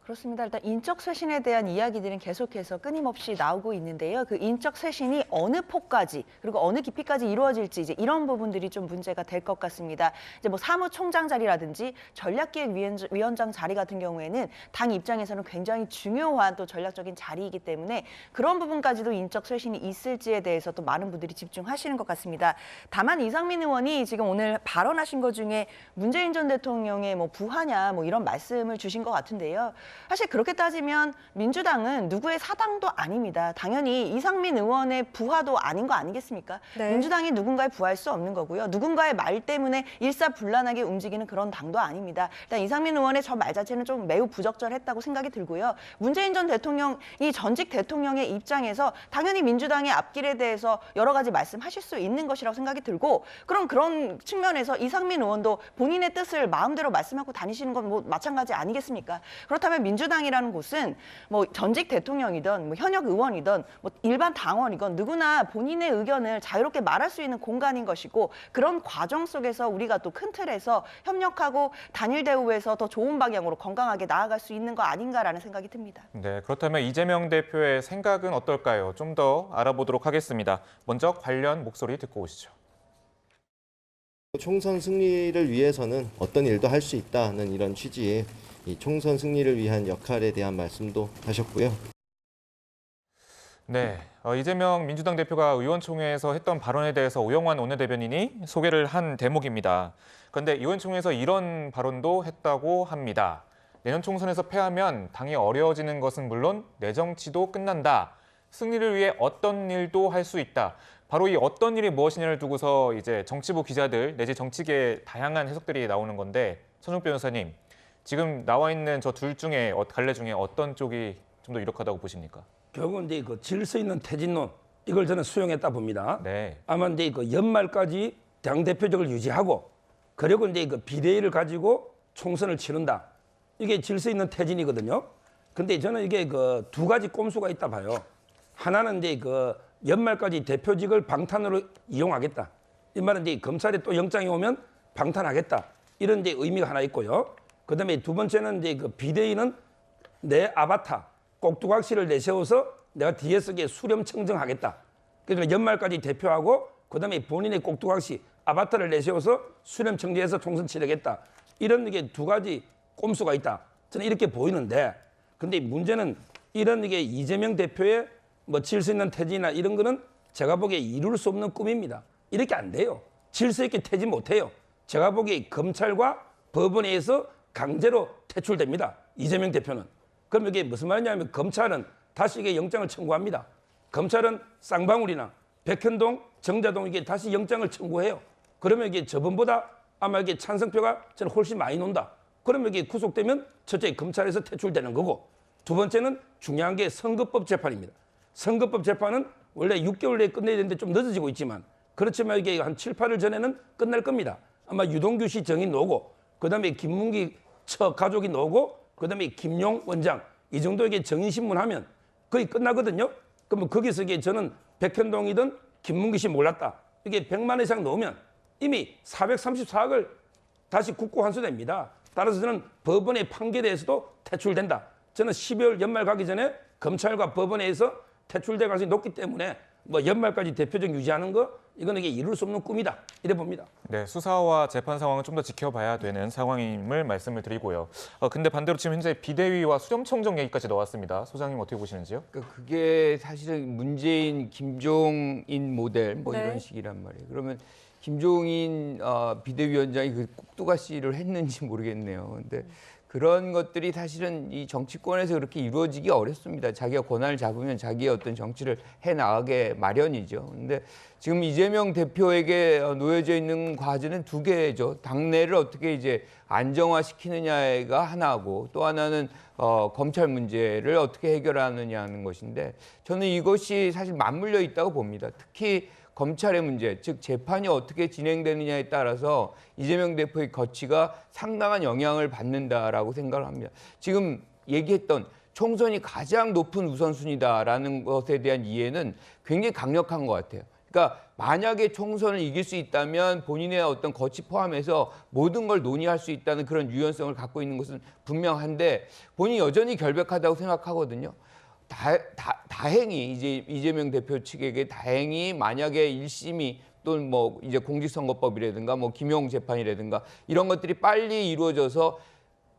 그렇습니다. 일단 인적 쇄신에 대한 이야기들은 계속해서 끊임없이 나오고 있는데요. 그 인적 쇄신이 어느 폭까지 그리고 어느 깊이까지 이루어질지 이제 이런 부분들이 좀 문제가 될 것 같습니다. 이제 뭐 사무총장 자리라든지 전략기획위원장 자리 같은 경우에는 당 입장에서는 굉장히 중요한 또 전략적인 자리이기 때문에 그런 부분까지도 인적 쇄신이 있을지에 대해서 또 많은 분들이 집중하시는 것 같습니다. 다만 이상민 의원이 지금 오늘 발언하신 것 중에 문재인 전 대통령의 뭐 부하냐 뭐 이런 말씀을 주신 것 같은데요. 사실 그렇게 따지면 민주당은 누구의 사당도 아닙니다. 당연히 이상민 의원의 부하도 아닌 거 아니겠습니까? 네. 민주당이 누군가의 부하일 수 없는 거고요. 누군가의 말 때문에 일사불란하게 움직이는 그런 당도 아닙니다. 일단 이상민 의원의 저 말 자체는 좀 매우 부적절했다고 생각이 들고요. 문재인 전 대통령이 전직 대통령의 입장에서 당연히 민주당의 앞길에 대해서 여러 가지 말씀하실 수 있는 것이라고 생각이 들고, 그럼 그런 측면에서 이상민 의원도 본인의 뜻을 마음대로 말씀하고 다니시는 건 뭐 마찬가지 아니겠습니까? 그렇다면 민주당이라는 곳은 뭐 전직 대통령이든 뭐 현역 의원이든 뭐 일반 당원이건 누구나 본인의 의견을 자유롭게 말할 수 있는 공간인 것이고, 그런 과정 속에서 우리가 또 큰 틀에서 협력하고 단일 대우에서 더 좋은 방향으로 건강하게 나아갈 수 있는 거 아닌가라는 생각이 듭니다. 네, 그렇다면 이재명 대표의 생각은 어떨까요? 좀 더 알아보도록 하겠습니다. 먼저 관련 목소리 듣고 오시죠. 총선 승리를 위해서는 어떤 일도 할 수 있다는 이런 취지의 이 총선 승리를 위한 역할에 대한 말씀도 하셨고요. 네, 이재명 민주당 대표가 의원총회에서 했던 발언에 대해서 오영환 원내대변인이 소개를 한 대목입니다. 그런데 의원총회에서 이런 발언도 했다고 합니다. 내년 총선에서 패하면 당이 어려워지는 것은 물론 내 정치도 끝난다. 승리를 위해 어떤 일도 할 수 있다. 바로 이 어떤 일이 무엇이냐를 두고서 이제 정치부 기자들 내지 정치계의 다양한 해석들이 나오는 건데, 천욱 변호사님, 지금 나와 있는 저 둘 중에 갈래 중에 어떤 쪽이 좀 더 유력하다고 보십니까? 결국은 이제 그 질서 있는 퇴진론, 이걸 저는 수용했다 봅니다. 네. 아마 이제 그 연말까지 당 대표직을 유지하고, 그리고 이제 그 비대위를 가지고 총선을 치른다. 이게 질서 있는 퇴진이거든요. 근데 저는 이게 그 두 가지 꼼수가 있다 봐요. 하나는 이제 그 연말까지 대표직을 방탄으로 이용하겠다. 이 말은 이제 검찰에 또 영장이 오면 방탄하겠다. 이런 이제 의미가 하나 있고요. 그다음에 두 번째는 이제 그 비대위는 내 아바타 꼭두각시를 내세워서 내가 뒤에서 수렴청정하겠다. 그러니까 연말까지 대표하고 그다음에 본인의 꼭두각시 아바타를 내세워서 수렴청정해서 총선 치르겠다. 이런 이게 두 가지 꼼수가 있다. 저는 이렇게 보이는데, 근데 문제는 이런 이게 이재명 대표의 뭐 질서 있는 퇴진이나 이런 거는 제가 보기에 이룰 수 없는 꿈입니다. 이렇게 안 돼요. 질서 있게 퇴진 못 해요. 제가 보기에 검찰과 법원에 의해서 강제로 퇴출됩니다. 이재명 대표는. 그럼 이게 무슨 말이냐면 검찰은 다시 이게 영장을 청구합니다. 검찰은 쌍방울이나 백현동, 정자동 이게 다시 영장을 청구해요. 그러면 이게 저번보다 아마 이게 찬성표가 저는 훨씬 많이 논다. 그러면 이게 구속되면 첫째 검찰에서 퇴출되는 거고, 두 번째는 중요한 게 선거법 재판입니다. 선거법 재판은 원래 6개월 내에 끝내야 되는데 좀 늦어지고 있지만, 그렇지만 이게 한 7, 8일 전에는 끝날 겁니다. 아마 유동규 씨 정인 나오고, 그다음에 김문기 처 가족이 나오고, 그다음에 김용 원장 이 정도 이게 정인 신문하면 거의 끝나거든요. 그러면 거기서 이게 저는 백현동이든 김문기 씨 몰랐다. 이게 100만 원 이상 넣으면 이미 434억을 다시 국고 환수됩니다. 따라서 저는 법원의 판결에서도 퇴출된다. 저는 12월 연말 가기 전에 검찰과 법원에서 퇴출될 가능성이 높기 때문에 뭐 연말까지 대표적 유지하는 거, 이거는 이게 이룰 수 없는 꿈이다. 이래 봅니다. 네, 수사와 재판 상황은 좀 더 지켜봐야 되는 상황임을 말씀을 드리고요. 근데 반대로 지금 현재 비대위와 수렴청정 얘기까지 나왔습니다. 소장님 어떻게 보시는지요? 그러니까 그게 사실은 문재인, 김종인 모델 뭐 네. 이런 식이란 말이에요. 그러면 김종인 비대위원장이 그 꼭두가시를 했는지 모르겠네요. 근데 그런 것들이 사실은 이 정치권에서 그렇게 이루어지기 어렵습니다. 자기가 권한을 잡으면 자기의 어떤 정치를 해 나가게 마련이죠. 근데 지금 이재명 대표에게 놓여져 있는 과제는 두 개죠. 당내를 어떻게 이제 안정화시키느냐가 하나고, 또 하나는 검찰 문제를 어떻게 해결하느냐 하는 것인데, 저는 이것이 사실 맞물려 있다고 봅니다. 특히 검찰의 문제, 즉 재판이 어떻게 진행되느냐에 따라서 이재명 대표의 거취가 상당한 영향을 받는다라고 생각을 합니다. 지금 얘기했던 총선이 가장 높은 우선순위다라는 것에 대한 이해는 굉장히 강력한 것 같아요. 그러니까 만약에 총선을 이길 수 있다면 본인의 어떤 거취 포함해서 모든 걸 논의할 수 있다는 그런 유연성을 갖고 있는 것은 분명한데, 본인이 여전히 결백하다고 생각하거든요. 다행히 이제 이재명 대표 측에게 다행히 만약에 1심이 또는 뭐 이제 공직선거법이라든가 뭐 김용 재판이라든가 이런 것들이 빨리 이루어져서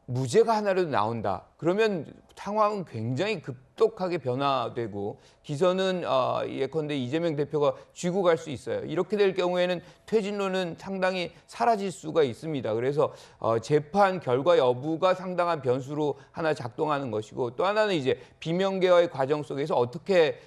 무죄가 하나라도 나온다. 그러면 상황은 굉장히 급속하게 변화되고 기선은 예컨대 이재명 대표가 쥐고 갈 수 있어요. 이렇게 될 경우에는 퇴진론은 상당히 사라질 수가 있습니다. 그래서 재판 결과 여부가 상당한 변수로 하나 작동하는 것이고 또 하나는 이제 비명계와의 과정 속에서 어떻게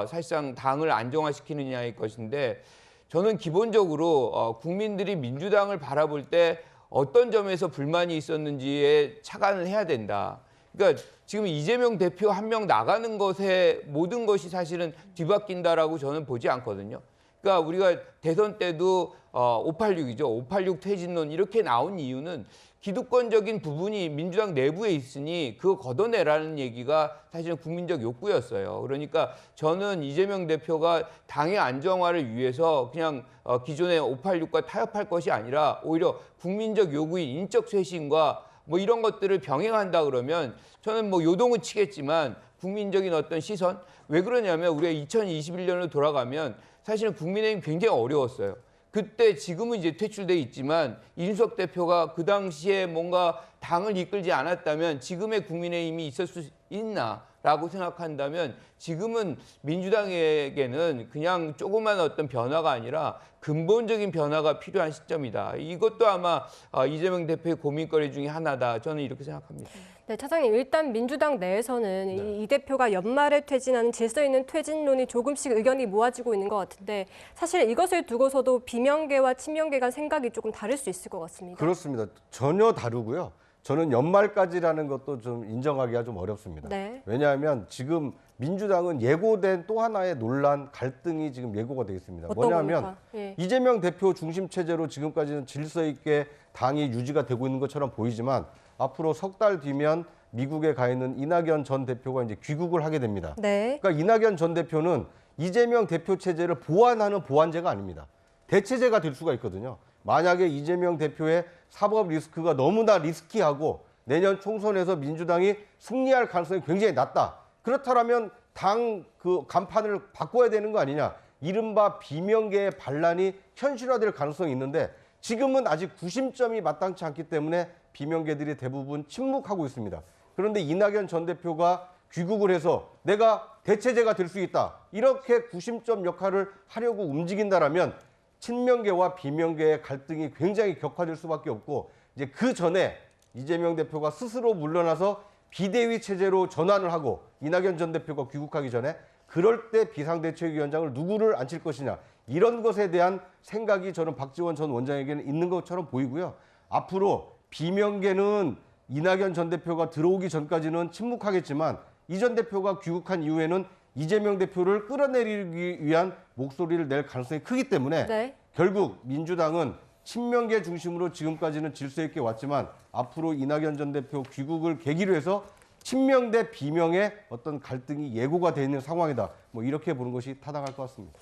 사실상 당을 안정화시키느냐의 것인데 저는 기본적으로 국민들이 민주당을 바라볼 때 어떤 점에서 불만이 있었는지에 차관을 해야 된다. 그러니까 지금 이재명 대표 한 명 나가는 것에 모든 것이 사실은 뒤바뀐다라고 저는 보지 않거든요. 그러니까 우리가 대선 때도 586이죠. 586 퇴진론 이렇게 나온 이유는 기득권적인 부분이 민주당 내부에 있으니 그거 걷어내라는 얘기가 사실은 국민적 욕구였어요. 그러니까 저는 이재명 대표가 당의 안정화를 위해서 그냥 기존의 586과 타협할 것이 아니라 오히려 국민적 요구인 인적 쇄신과 뭐 이런 것들을 병행한다 그러면 저는 뭐 요동은 치겠지만 국민적인 어떤 시선 왜 그러냐면 우리가 2021년으로 돌아가면 사실은 국민의힘 굉장히 어려웠어요. 그때 지금은 이제 퇴출돼 있지만 이준석 대표가 그 당시에 뭔가 당을 이끌지 않았다면 지금의 국민의힘이 있을 수 있나라고 생각한다면 지금은 민주당에게는 그냥 조그만 어떤 변화가 아니라 근본적인 변화가 필요한 시점이다. 이것도 아마 이재명 대표의 고민거리 중에 하나다. 저는 이렇게 생각합니다. 네, 차장님 일단 민주당 내에서는 이 대표가 연말에 퇴진하는 질서 있는 퇴진론이 조금씩 의견이 모아지고 있는 것 같은데 사실 이것을 두고서도 비명계와 친명계 간 생각이 조금 다를 수 있을 것 같습니다. 그렇습니다. 전혀 다르고요. 저는 연말까지라는 것도 좀 인정하기가 좀 어렵습니다. 네. 왜냐하면 지금 민주당은 예고된 또 하나의 논란, 갈등이 지금 예고가 되어 있습니다. 뭐냐면 예. 이재명 대표 중심 체제로 지금까지는 질서 있게 당이 유지가 되고 있는 것처럼 보이지만 앞으로 석 달 뒤면 미국에 가 있는 이낙연 전 대표가 이제 귀국을 하게 됩니다. 네. 그러니까 이낙연 전 대표는 이재명 대표 체제를 보완하는 보완제가 아닙니다. 대체제가 될 수가 있거든요. 만약에 이재명 대표의 사법 리스크가 너무나 리스키하고 내년 총선에서 민주당이 승리할 가능성이 굉장히 낮다. 그렇다면 당 그 간판을 바꿔야 되는 거 아니냐. 이른바 비명계의 반란이 현실화될 가능성이 있는데 지금은 아직 구심점이 마땅치 않기 때문에 비명계들이 대부분 침묵하고 있습니다. 그런데 이낙연 전 대표가 귀국을 해서 내가 대체제가 될 수 있다. 이렇게 구심점 역할을 하려고 움직인다라면 친명계와 비명계의 갈등이 굉장히 격화될 수밖에 없고 이제 그 전에 이재명 대표가 스스로 물러나서 비대위 체제로 전환을 하고 이낙연 전 대표가 귀국하기 전에 그럴 때 비상대책위원장을 누구를 앉힐 것이냐 이런 것에 대한 생각이 저는 박지원 전 원장에게는 있는 것처럼 보이고요. 앞으로 비명계는 이낙연 전 대표가 들어오기 전까지는 침묵하겠지만 이 전 대표가 귀국한 이후에는 이재명 대표를 끌어내리기 위한 목소리를 낼 가능성이 크기 때문에 네. 결국 민주당은 친명계 중심으로 지금까지는 질서 있게 왔지만 앞으로 이낙연 전 대표 귀국을 계기로 해서 친명 대 비명의 어떤 갈등이 예고가 되어 있는 상황이다. 뭐 이렇게 보는 것이 타당할 것 같습니다.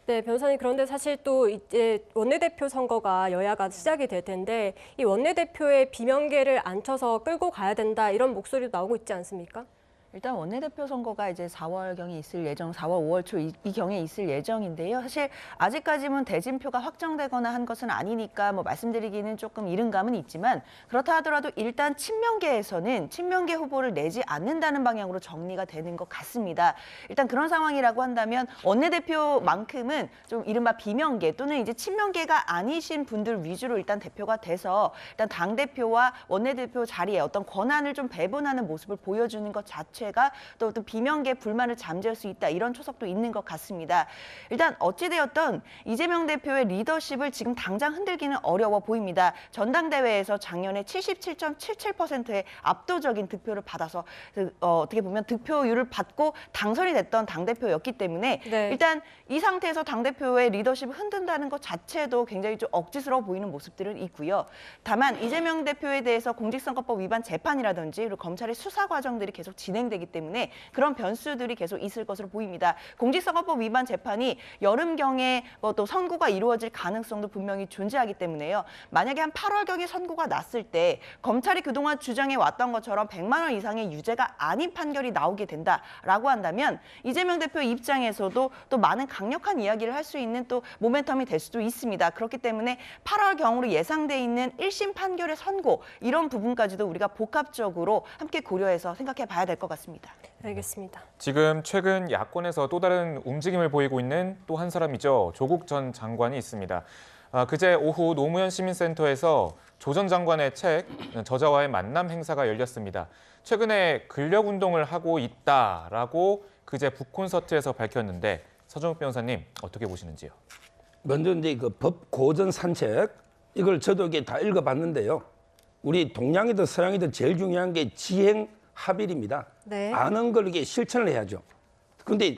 네, 변호사님 그런데 사실 또 이제 원내대표 선거가 여야가 시작이 될 텐데 이 원내대표의 비명계를 앉혀서 끌고 가야 된다 이런 목소리도 나오고 있지 않습니까? 일단 원내대표 선거가 이제 4월경에 있을 예정, 4월, 5월 초 이 경에 있을 예정인데요. 사실 아직까지는 대진표가 확정되거나 한 것은 아니니까 뭐 말씀드리기는 조금 이른 감은 있지만 그렇다 하더라도 일단 친명계에서는 친명계 후보를 내지 않는다는 방향으로 정리가 되는 것 같습니다. 일단 그런 상황이라고 한다면 원내대표만큼은 좀 이른바 비명계 또는 이제 친명계가 아니신 분들 위주로 일단 대표가 돼서 일단 당대표와 원내대표 자리에 어떤 권한을 좀 배분하는 모습을 보여주는 것 자체 가 또 비명계 불만을 잠재울 수 있다 이런 초석도 있는 것 같습니다. 일단 어찌되었던 이재명 대표의 리더십을 지금 당장 흔들기는 어려워 보입니다. 전당대회에서 작년에 77.77%의 압도적인 득표를 받아서 어떻게 보면 득표율을 받고 당선이 됐던 당대표였기 때문에 네. 일단 이 상태에서 당대표의 리더십을 흔든다는 것 자체도 굉장히 좀 억지스러워 보이는 모습들은 있고요. 다만 이재명 대표에 대해서 공직선거법 위반 재판이라든지 그리고 검찰의 수사 과정들이 계속 진행되고 예상되기 때문에 그런 변수들이 계속 있을 것으로 보입니다. 공직선거법 위반 재판이 여름경에 또 선고가 이루어질 가능성도 분명히 존재하기 때문에요. 만약에 한 8월경에 선고가 났을 때 검찰이 그동안 주장해 왔던 것처럼 100만 원 이상의 유죄가 아닌 판결이 나오게 된다라고 한다면 이재명 대표 입장에서도 또 많은 강력한 이야기를 할 수 있는 또 모멘텀이 될 수도 있습니다. 그렇기 때문에 8월경으로 예상돼 있는 1심 판결의 선고 이런 부분까지도 우리가 복합적으로 함께 고려해서 생각해 봐야 될 것 같습니다. 알겠습니다. 지금 최근 야권에서 또 다른 움직임을 보이고 있는 또 한 사람이죠. 조국 전 장관이 있습니다. 그제 오후 노무현 시민센터에서 조 전 장관의 책 저자와의 만남 행사가 열렸습니다. 최근에 근력 운동을 하고 있다라고 그제 북콘서트에서 밝혔는데 서정욱 변호사님 어떻게 보시는지요? 먼저 이제 그 법 고전 산책 이걸 저도 이게 다 읽어봤는데요. 우리 동양이든 서양이든 제일 중요한 게 지행 합일입니다. 네. 아는 걸 이게 실천을 해야죠. 그런데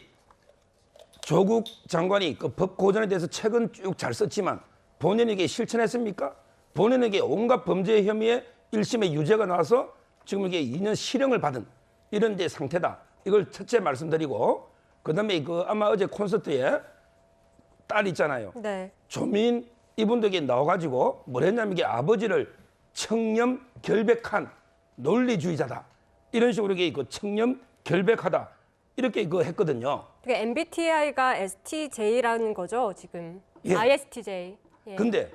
조국 장관이 그 법 고전에 대해서 책은 쭉 잘 썼지만 본인에게 실천했습니까? 본인에게 온갖 범죄 혐의에 1심에 유죄가 나와서 지금 이게 2년 실형을 받은 이런 이제 상태다. 이걸 첫째 말씀드리고 그다음에 그 아마 어제 콘서트에 딸 있잖아요. 네. 조민 이분들에게 나와가지고 뭘 했냐면 이게 아버지를 청렴 결백한 논리주의자다. 이런 식으로 이게 그 청렴 결백하다. 이렇게 그 했거든요. 그게 MBTI가 STJ라는 거죠, 지금. 예. ISTJ. 예. 근데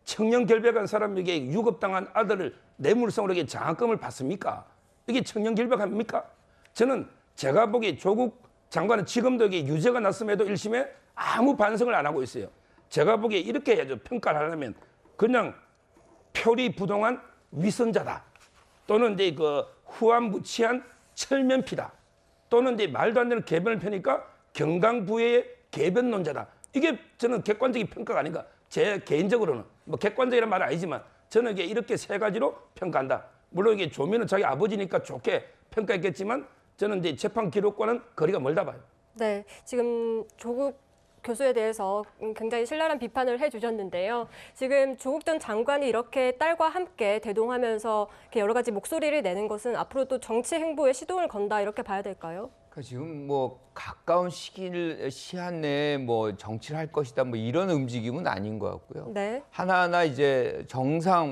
청렴 결백한 사람에게 유급당한 아들을 뇌물성으로 이게 장학금을 받습니까? 이게 청렴 결백합니까? 저는 제가 보기에 조국 장관은 지금도 이게 유죄가 났음에도 1심에 아무 반성을 안 하고 있어요. 제가 보기에 이렇게 해야죠. 평가를 하려면 그냥 표리부동한 위선자다. 또는 이제 그 후한무치한 철면피다. 또는 이제 말도 안 되는 개변을 펴니까 경강부의 개변론자다. 이게 저는 객관적인 평가가 아닌가. 제 개인적으로는 뭐 객관적이라는 말은 아니지만 저는 이게 이렇게 세 가지로 평가한다. 물론 이게 조민은 자기 아버지니까 좋게 평가했겠지만 저는 이제 재판 기록과는 거리가 멀다 봐요. 네, 지금 조국 교수에 대해서 굉장히 신랄한 비판을 해주셨는데요. 지금 조국 전 장관이 이렇게 딸과 함께 대동하면서 이렇게 여러 가지 목소리를 내는 것은 앞으로도 정치 행보에 시동을 건다 이렇게 봐야 될까요? 그러니까 지금 뭐 가까운 시한 내에 뭐 정치를 할 것이다 뭐 이런 움직임은 아닌 것 같고요. 네. 하나하나 이제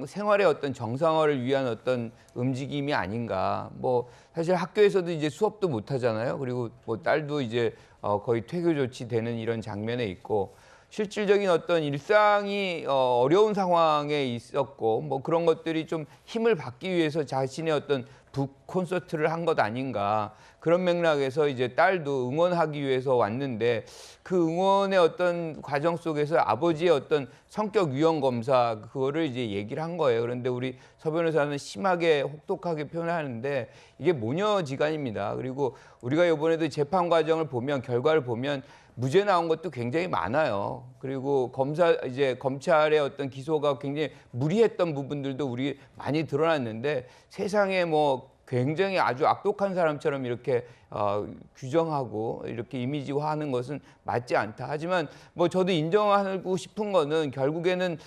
생활의 어떤 정상화를 위한 어떤 움직임이 아닌가. 뭐 사실 학교에서도 이제 수업도 못 하잖아요. 그리고 뭐 딸도 이제 거의 퇴교 조치되는 이런 장면에 있고 실질적인 어떤 일상이 어려운 상황에 있었고 뭐 그런 것들이 좀 힘을 받기 위해서 자신의 어떤 북 콘서트를 한 것 아닌가. 그런 맥락에서 이제 딸도 응원하기 위해서 왔는데 그 응원의 어떤 과정 속에서 아버지의 어떤 성격 유형 검사 그거를 이제 얘기를 한 거예요. 그런데 우리 서 변호사는 심하게 혹독하게 표현하는데 이게 모녀지간입니다. 그리고 우리가 이번에도 재판 과정을 보면 결과를 보면 무죄 나온 것도 굉장히 많아요. 그리고 검찰의 어떤 기소가 굉장히 무리했던 부분들도 우리 많이 드러났는데 세상에 뭐 굉장히 아주 악독한 사람처럼 이렇게 규정하고 이렇게 이미지화하는 것은 맞지 않다. 하지만 뭐 저도 인정하고 싶은 거는 결국에는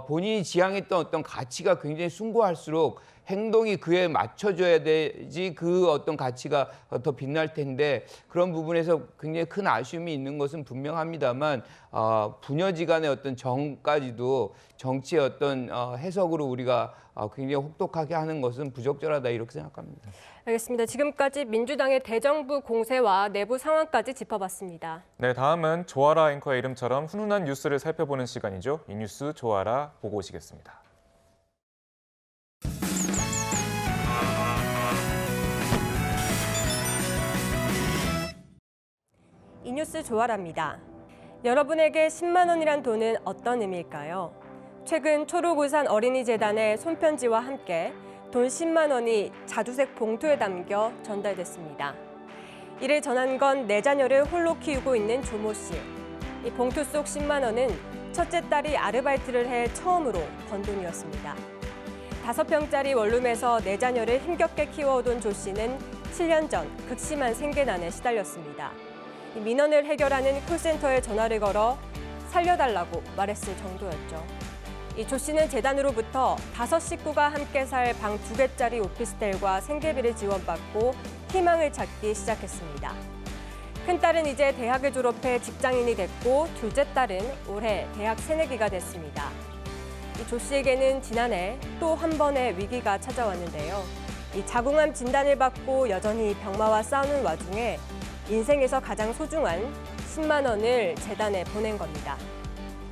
본인이 지향했던 어떤 가치가 굉장히 숭고할수록 행동이 그에 맞춰져야 되지 그 어떤 가치가 더 빛날 텐데 그런 부분에서 굉장히 큰 아쉬움이 있는 것은 분명합니다만 부녀지간의 어떤 정까지도 정치의 어떤 해석으로 우리가 굉장히 혹독하게 하는 것은 부적절하다 이렇게 생각합니다. 알겠습니다. 지금까지 민주당의 대정부 공세와 내부 상황까지 짚어봤습니다. 네, 다음은 조아라 앵커의 이름처럼 훈훈한 뉴스를 살펴보는 시간이죠. 이 뉴스 조아라 보고 오시겠습니다. 이 뉴스 조아라입니다. 여러분에게 10만 원이란 돈은 어떤 의미일까요? 최근 초록우산 어린이재단의 손편지와 함께 돈 10만 원이 자주색 봉투에 담겨 전달됐습니다. 이를 전한 건 네 자녀를 홀로 키우고 있는 조모 씨. 이 봉투 속 10만 원은 첫째 딸이 아르바이트를 해 처음으로 번 돈이었습니다. 5평짜리 원룸에서 네 자녀를 힘겹게 키워오던 조 씨는 7년 전 극심한 생계난에 시달렸습니다. 민원을 해결하는 콜센터에 전화를 걸어 살려달라고 말했을 정도였죠. 이 조 씨는 재단으로부터 5 식구가 함께 살 방 2개짜리 오피스텔과 생계비를 지원받고 희망을 찾기 시작했습니다. 큰딸은 이제 대학을 졸업해 직장인이 됐고 둘째 딸은 올해 대학 새내기가 됐습니다. 이 조 씨에게는 지난해 또 한 번의 위기가 찾아왔는데요. 이 자궁암 진단을 받고 여전히 병마와 싸우는 와중에 인생에서 가장 소중한 10만 원을 재단에 보낸 겁니다.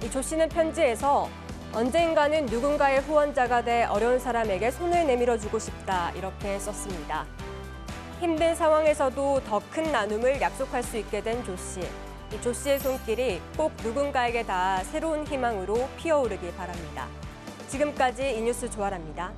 이 조 씨는 편지에서 언젠가는 누군가의 후원자가 돼 어려운 사람에게 손을 내밀어 주고 싶다 이렇게 썼습니다. 힘든 상황에서도 더 큰 나눔을 약속할 수 있게 된 조 씨. 이 조 씨의 손길이 꼭 누군가에게 다 새로운 희망으로 피어오르기 바랍니다. 지금까지 이뉴스 조아라입니다.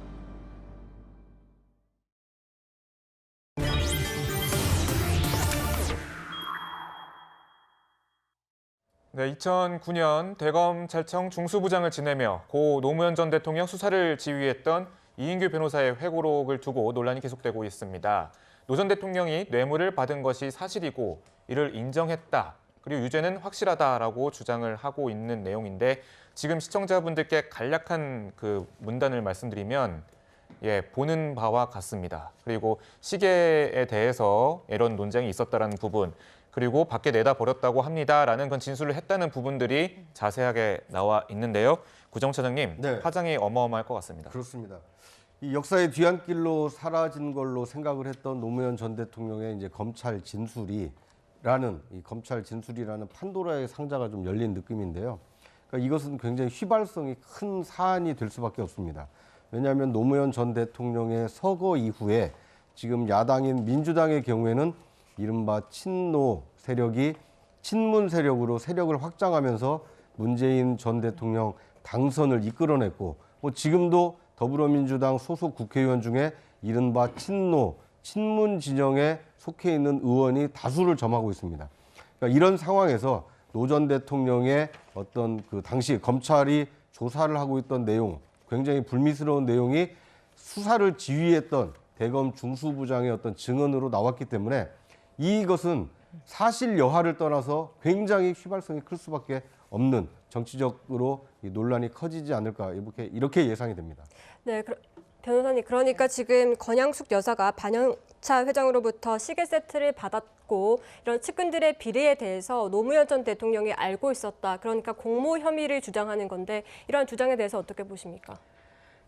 네, 2009년 대검찰청 중수부장을 지내며 고 노무현 전 대통령 수사를 지휘했던 이인규 변호사의 회고록을 두고 논란이 계속되고 있습니다. 노 전 대통령이 뇌물을 받은 것이 사실이고 이를 인정했다. 그리고 유죄는 확실하다라고 주장을 하고 있는 내용인데 지금 시청자분들께 간략한 그 문단을 말씀드리면 보는 바와 같습니다. 그리고 시계에 대해서 이런 논쟁이 있었다라는 부분 그리고 밖에 내다 버렸다고 합니다라는 건 진술을 했다는 부분들이 자세하게 나와 있는데요. 구정차장님, 네. 파장이 어마어마할 것 같습니다. 그렇습니다. 이 역사의 뒤안길로 사라진 걸로 생각을 했던 노무현 전 대통령의 이제 검찰 진술이라는 판도라의 상자가 좀 열린 느낌인데요. 그러니까 이것은 굉장히 휘발성이 큰 사안이 될 수밖에 없습니다. 왜냐하면 노무현 전 대통령의 서거 이후에 지금 야당인 민주당의 경우에는 이른바 친노 세력이 친문 세력으로 세력을 확장하면서 문재인 전 대통령 당선을 이끌어냈고 지금도 더불어민주당 소속 국회의원 중에 이른바 친노, 친문 진영에 속해 있는 의원이 다수를 점하고 있습니다. 그러니까 이런 상황에서 노 전 대통령의 어떤 그 당시 검찰이 조사를 하고 있던 내용, 굉장히 불미스러운 내용이 수사를 지휘했던 대검 중수부장의 어떤 증언으로 나왔기 때문에 이것은 사실 여하를 떠나서 굉장히 휘발성이 클 수밖에 없는 정치적으로 이 논란이 커지지 않을까 이렇게 예상이 됩니다. 네, 변호사님, 그러니까 지금 권양숙 여사가 반영차 회장으로부터 시계 세트를 받았고 이런 측근들의 비리에 대해서 노무현 전 대통령이 알고 있었다. 그러니까 공모 혐의를 주장하는 건데 이러한 주장에 대해서 어떻게 보십니까?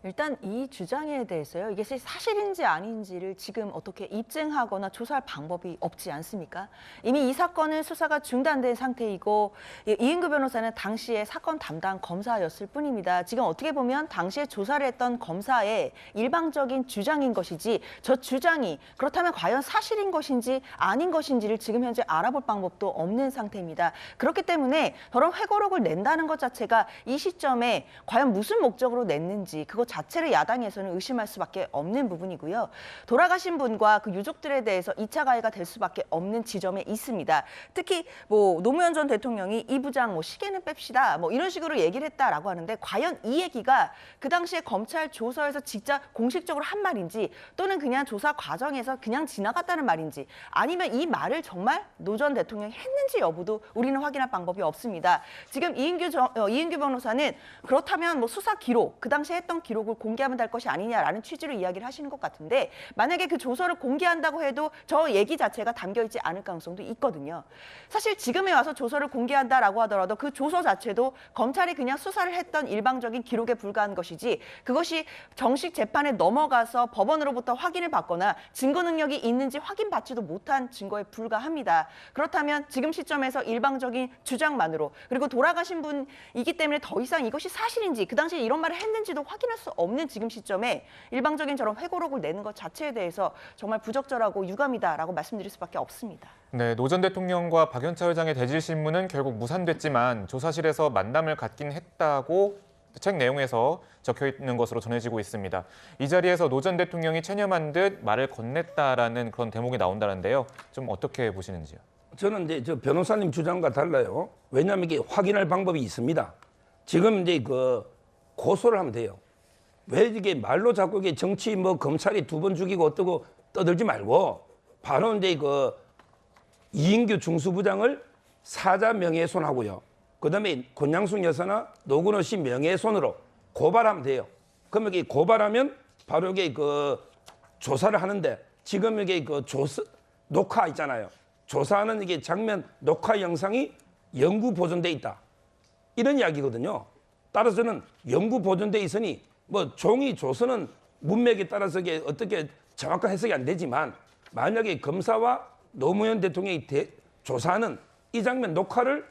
일단 이 주장에 대해서요. 이게 사실인지 아닌지를 지금 어떻게 입증하거나 조사할 방법이 없지 않습니까? 이미 이 사건은 수사가 중단된 상태이고 이인규 변호사는 당시에 사건 담당 검사였을 뿐입니다. 지금 어떻게 보면 당시에 조사를 했던 검사의 일방적인 주장인 것이지 저 주장이 그렇다면 과연 사실인 것인지 아닌 것인지를 지금 현재 알아볼 방법도 없는 상태입니다. 그렇기 때문에 저런 회고록을 낸다는 것 자체가 이 시점에 과연 무슨 목적으로 냈는지 그것 자체를 야당에서는 의심할 수밖에 없는 부분이고요. 돌아가신 분과 그 유족들에 대해서 2차 가해가 될 수밖에 없는 지점에 있습니다. 특히 노무현 전 대통령이 이 부장 시계는 뺍시다 이런 식으로 얘기를 했다라고 하는데 과연 이 얘기가 그 당시에 검찰 조서에서 직접 공식적으로 한 말인지 또는 그냥 조사 과정에서 그냥 지나갔다는 말인지 아니면 이 말을 정말 노 전 대통령이 했는지 여부도 우리는 확인할 방법이 없습니다. 지금 이인규 변호사는 그렇다면 수사 기록, 그 당시에 했던 기록을 공개하면 될 것이 아니냐라는 취지로 이야기를 하시는 것 같은데 만약에 그 조서를 공개한다고 해도 저 얘기 자체가 담겨있지 않을 가능성도 있거든요. 사실 지금에 와서 조서를 공개한다라고 하더라도 그 조서 자체도 검찰이 그냥 수사를 했던 일방적인 기록에 불과한 것이지 그것이 정식 재판에 넘어가서 법원으로부터 확인을 받거나 증거 능력이 있는지 확인받지도 못한 증거에 불과합니다. 그렇다면 지금 시점에서 일방적인 주장만으로 그리고 돌아가신 분이기 때문에 더 이상 이것이 사실인지 그 당시에 이런 말을 했는지도 확인할 수 없는 지금 시점에 일방적인 저런 회고록을 내는 것 자체에 대해서 정말 부적절하고 유감이다라고 말씀드릴 수밖에 없습니다. 네, 노 전 대통령과 박연차 회장의 대질 신문은 결국 무산됐지만 조사실에서 만남을 갖긴 했다고 책 내용에서 적혀 있는 것으로 전해지고 있습니다. 이 자리에서 노 전 대통령이 체념한 듯 말을 건넸다라는 그런 대목이 나온다는데요. 좀 어떻게 보시는지요? 저는 이제 저 변호사님 주장과 달라요. 왜냐하면 이게 확인할 방법이 있습니다. 지금 이제 고소를 하면 돼요. 왜 이게 말로 자꾸 이게 정치 검찰이 2번 죽이고 어떠고 떠들지 말고 바로 이제 이인규 중수부장을 사자 명예훼손하고요. 그다음에 권양숙 여사나 노건호 씨 명예훼손으로 고발하면 돼요. 그러면 이게 고발하면 바로 이게 조사를 하는데 지금 이게 그 녹화 있잖아요. 조사하는 이게 장면 녹화 영상이 영구 보존돼 있다. 이런 이야기거든요. 따라서 저는 영구 보존돼 있으니 뭐 종이 조서는 문맥에 따라서 이게 어떻게 정확한 해석이 안 되지만 만약에 검사와 노무현 대통령이 조사하는 이 장면 녹화를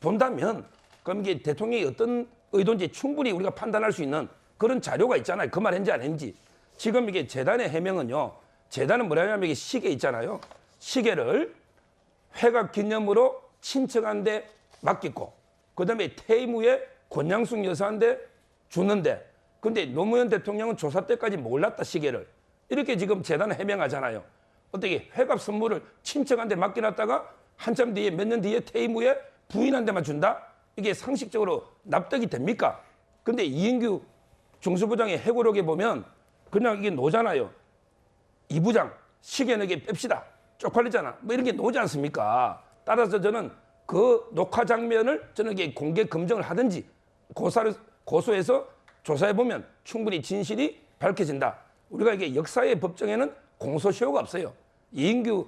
본다면 그럼 이게 대통령이 어떤 의도인지 충분히 우리가 판단할 수 있는 그런 자료가 있잖아요. 그 말 했는지 안 했는지. 지금 이게 재단의 해명은요. 재단은 뭐냐면 이게 시계 있잖아요. 시계를 회갑 기념으로 친척한테 맡겼고 그다음에 퇴임 후에 권양숙 여사한테 주는데 근데 노무현 대통령은 조사 때까지 몰랐다 시계를. 이렇게 지금 재단은 해명하잖아요. 어떻게 회갑 선물을 친척한테 맡겨놨다가 한참 뒤에 몇 년 뒤에 퇴임 후에 부인한테만 준다? 이게 상식적으로 납득이 됩니까? 근데 이인규 중수부장의 해고록에 보면 그냥 이게 노잖아요. 이 부장 시계는 이게 뺍시다. 쪽팔리잖아. 뭐 이런 게 노지 않습니까? 따라서 저는 그 녹화 장면을 저는 이게 공개 검증을 하든지 고소해서 조사해 보면 충분히 진실이 밝혀진다. 우리가 이게 역사의 법정에는 공소시효가 없어요. 이인규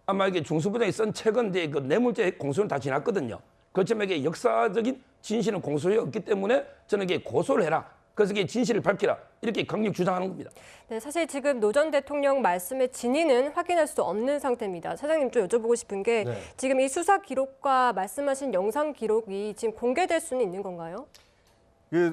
아마 이게 중수부장이 쓴 책은 이제 그 뇌물죄 공소는 다 지났거든요. 그렇지만 이게 역사적인 진실은 공소시효가 없기 때문에 저는 이게 고소를 해라. 그래서 이게 진실을 밝히라. 이렇게 강력 주장하는 겁니다. 네, 사실 지금 노 전 대통령 말씀의 진위는 확인할 수 없는 상태입니다. 사장님 좀 여쭤보고 싶은 게 지금 이 수사 기록과 말씀하신 영상 기록이 지금 공개될 수는 있는 건가요?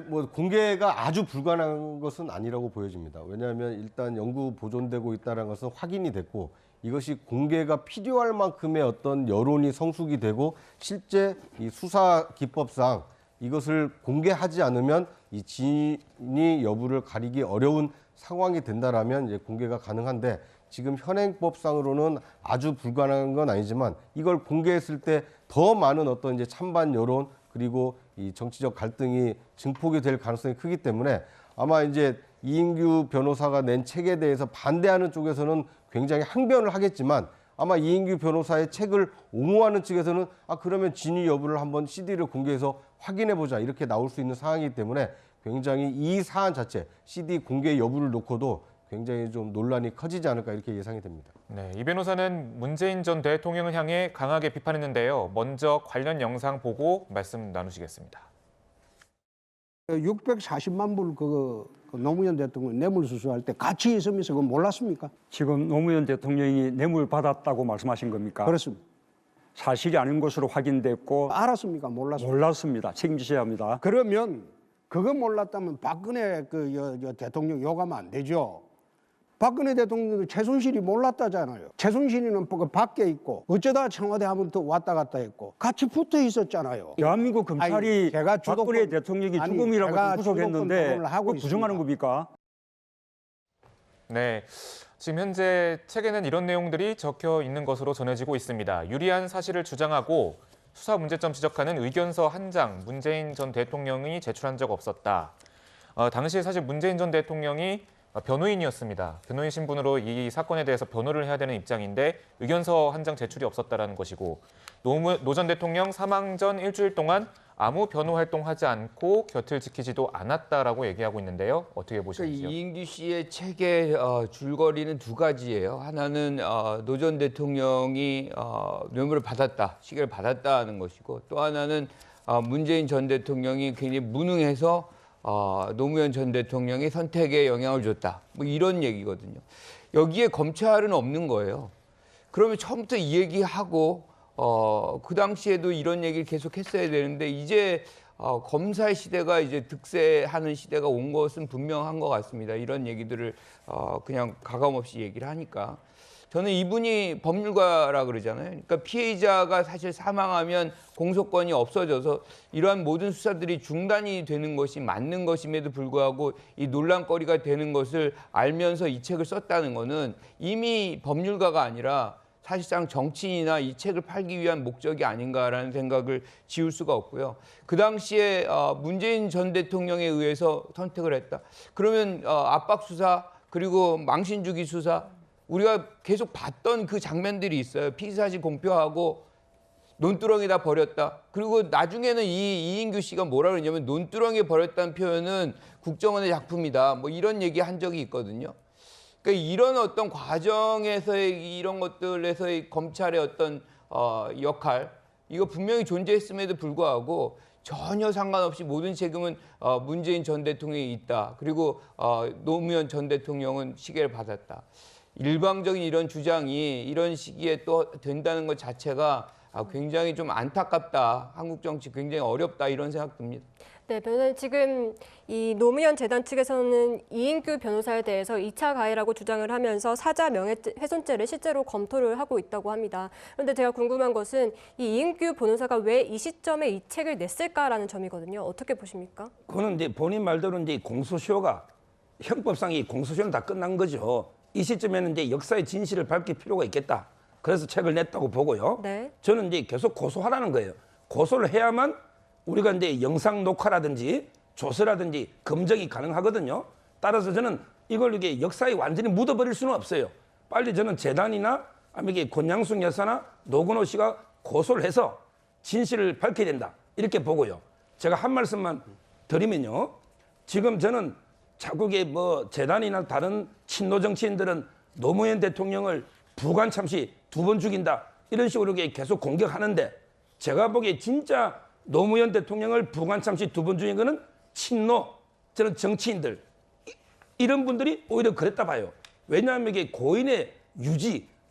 뭐 공개가 아주 불가능한 것은 아니라고 보여집니다. 왜냐하면 일단 영구 보존되고 있다는 것은 확인이 됐고 이것이 공개가 필요할 만큼의 어떤 여론이 성숙이 되고 실제 이 수사 기법상 이것을 공개하지 않으면 이 진위 여부를 가리기 어려운 상황이 된다라면 이제 공개가 가능한데 지금 현행법상으로는 아주 불가능한 건 아니지만 이걸 공개했을 때 더 많은 어떤 이제 찬반 여론 그리고 이 정치적 갈등이 증폭이 될 가능성이 크기 때문에 아마 이제 이인규 변호사가 낸 책에 대해서 반대하는 쪽에서는 굉장히 항변을 하겠지만 아마 이인규 변호사의 책을 옹호하는 측에서는 그러면 진위 여부를 한번 CD를 공개해서 확인해보자 이렇게 나올 수 있는 상황이기 때문에 굉장히 이 사안 자체 CD 공개 여부를 놓고도 굉장히 좀 논란이 커지지 않을까 이렇게 예상이 됩니다. 네, 이 변호사는 문재인 전 대통령을 향해 강하게 비판했는데요. 먼저 관련 영상 보고 말씀 나누시겠습니다. 640만 불 그 노무현 대통령 뇌물 수수할 때 같이 있으면서 그거 몰랐습니까? 지금 노무현 대통령이 뇌물 받았다고 말씀하신 겁니까? 그렇습니다. 사실이 아닌 것으로 확인됐고 알았습니까? 몰랐습니까? 몰랐습니다. 책임지셔야 합니다. 그러면 그거 몰랐다면 박근혜 대통령 욕하면 안 되죠. 박근혜 대통령도 최순실이 몰랐다잖아요. 최순실이는 밖에 있고 어쩌다 청와대 하면 또 왔다 갔다 했고 같이 붙어 있었잖아요. 대한민국 검찰이 박근혜 대통령이 죽음이라고 구속했는데 그걸 부정하는 겁니까? 네, 지금 현재 책에는 이런 내용들이 적혀 있는 것으로 전해지고 있습니다. 유리한 사실을 주장하고 수사 문제점 지적하는 의견서 한 장 문재인 전 대통령이 제출한 적 없었다. 당시 사실 문재인 전 대통령이 변호인이었습니다. 변호인 신분으로 이 사건에 대해서 변호를 해야 되는 입장인데 의견서 한 장 제출이 없었다라는 것이고 노 전 대통령 사망 전 일주일 동안 아무 변호 활동하지 않고 곁을 지키지도 않았다라고 얘기하고 있는데요. 어떻게 보시는지요? 그러니까 이인규 씨의 책의 줄거리는 두 가지예요. 하나는 노 전 대통령이 뇌물을 받았다, 시계를 받았다는 것이고 또 하나는 문재인 전 대통령이 굉장히 무능해서 노무현 전 대통령이 선택에 영향을 줬다. 뭐 이런 얘기거든요. 여기에 검찰은 없는 거예요. 그러면 처음부터 이 얘기하고 그 당시에도 이런 얘기를 계속 했어야 되는데 이제 검사의 시대가 이제 득세하는 시대가 온 것은 분명한 것 같습니다. 이런 얘기들을 그냥 가감없이 얘기를 하니까. 저는 이분이 법률가라 그러잖아요. 그러니까 피해자가 사실 사망하면 공소권이 없어져서 이러한 모든 수사들이 중단이 되는 것이 맞는 것임에도 불구하고 이 논란거리가 되는 것을 알면서 이 책을 썼다는 것은 이미 법률가가 아니라 사실상 정치인이나 이 책을 팔기 위한 목적이 아닌가라는 생각을 지울 수가 없고요. 그 당시에 문재인 전 대통령에 의해서 선택을 했다. 그러면 압박 수사 그리고 망신 주기 수사 우리가 계속 봤던 그 장면들이 있어요. 피의사실 공표하고 논두렁에다 버렸다. 그리고 나중에는 이인규 씨가 뭐라 그러냐면 논두렁에 버렸다는 표현은 국정원의 작품이다. 뭐 이런 얘기 한 적이 있거든요. 그러니까 이런 어떤 과정에서의 이런 것들에서의 검찰의 어떤 역할 이거 분명히 존재했음에도 불구하고 전혀 상관없이 모든 책임은 문재인 전 대통령이 있다. 그리고 노무현 전 대통령은 시계를 받았다. 일방적인 이런 주장이 이런 시기에 또 된다는 것 자체가 굉장히 좀 안타깝다. 한국 정치 굉장히 어렵다 이런 생각 듭니다. 네, 변호사님 지금 이 노무현 재단 측에서는 이인규 변호사에 대해서 2차 가해라고 주장을 하면서 사자 명예훼손죄를 실제로 검토를 하고 있다고 합니다. 그런데 제가 궁금한 것은 이 이인규 변호사가 왜 이 시점에 이 책을 냈을까라는 점이거든요. 어떻게 보십니까? 그거는 이제 본인 말대로 이제 공소시효가 형법상 이 공소시효는 다 끝난 거죠. 이 시점에는 이제 역사의 진실을 밝힐 필요가 있겠다. 그래서 책을 냈다고 보고요. 네. 저는 이제 계속 고소하라는 거예요. 고소를 해야만 우리가 이제 영상 녹화라든지 조서라든지 검증이 가능하거든요. 따라서 저는 이걸 이게 역사에 완전히 묻어버릴 수는 없어요. 빨리 저는 재단이나 아니면 권양숙 여사나 노건호 씨가 고소를 해서 진실을 밝혀야 된다. 이렇게 보고요. 제가 한 말씀만 드리면요. 지금 저는 자꾸 뭐 재단이나 다른 친노 정치인들은 노무현 대통령을 부관 참시 2번 죽인다. 이런 식으로 계속 공격하는데 제가 보기에 진짜 노무현 대통령을 부관 참시 2번 죽인 거는 친노, 저는 정치인들 이런 분들이 오히려 그랬다 봐요. 왜냐하면 이게 고인의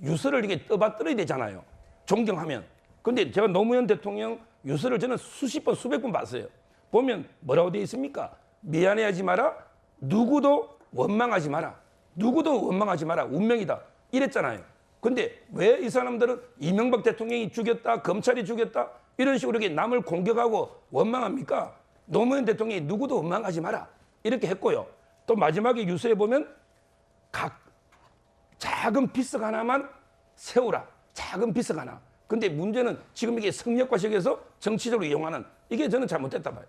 유서를 이게 떠받들어야 되잖아요. 존경하면. 근데 제가 노무현 대통령 유서를 저는 수십 번, 수백 번 봤어요. 보면 뭐라고 되어 있습니까? 미안해하지 마라. 누구도 원망하지 마라. 누구도 원망하지 마라. 운명이다. 이랬잖아요. 근데 왜 이 사람들은 이명박 대통령이 죽였다, 검찰이 죽였다 이런 식으로 이렇게 남을 공격하고 원망합니까? 노무현 대통령이 누구도 원망하지 마라. 이렇게 했고요. 또 마지막에 유서에 보면 각 작은 비석 하나만 세우라. 작은 비석 하나. 근데 문제는 지금 이게 성역과식에서 정치적으로 이용하는 이게 저는 잘못됐다 봐요.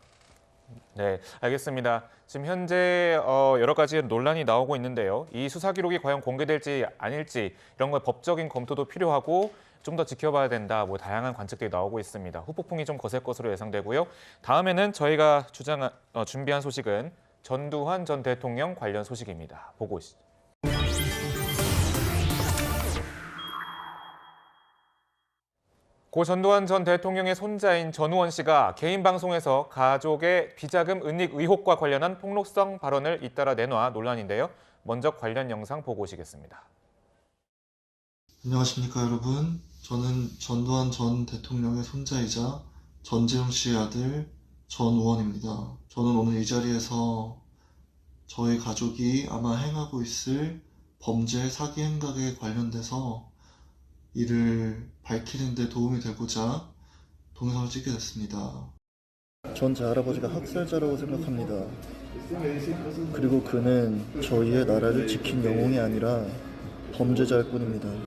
네, 알겠습니다. 지금 현재 여러 가지 논란이 나오고 있는데요. 이 수사 기록이 과연 공개될지 아닐지 이런 걸 법적인 검토도 필요하고 좀 더 지켜봐야 된다. 뭐 다양한 관측들이 나오고 있습니다. 후폭풍이 좀 거셀 것으로 예상되고요. 다음에는 저희가 준비한 소식은 전두환 전 대통령 관련 소식입니다. 보고 오시죠. 고 전두환 전 대통령의 손자인 전우원 씨가 개인 방송에서 가족의 비자금 은닉 의혹과 관련한 폭로성 발언을 잇따라 내놔 논란인데요. 먼저 관련 영상 보고 오시겠습니다. 안녕하십니까 여러분. 저는 전두환 전 대통령의 손자이자 전재용 씨의 아들 전우원입니다. 저는 오늘 이 자리에서 저희 가족이 아마 행하고 있을 범죄 사기 행각에 관련돼서 이를 밝히는 데 도움이 되고자 동영상을 찍게 됐습니다. 전 제 할아버지가 학살자라고 생각합니다. 그리고 그는 저희의 나라를 지킨 영웅이 아니라 범죄자일 뿐입니다.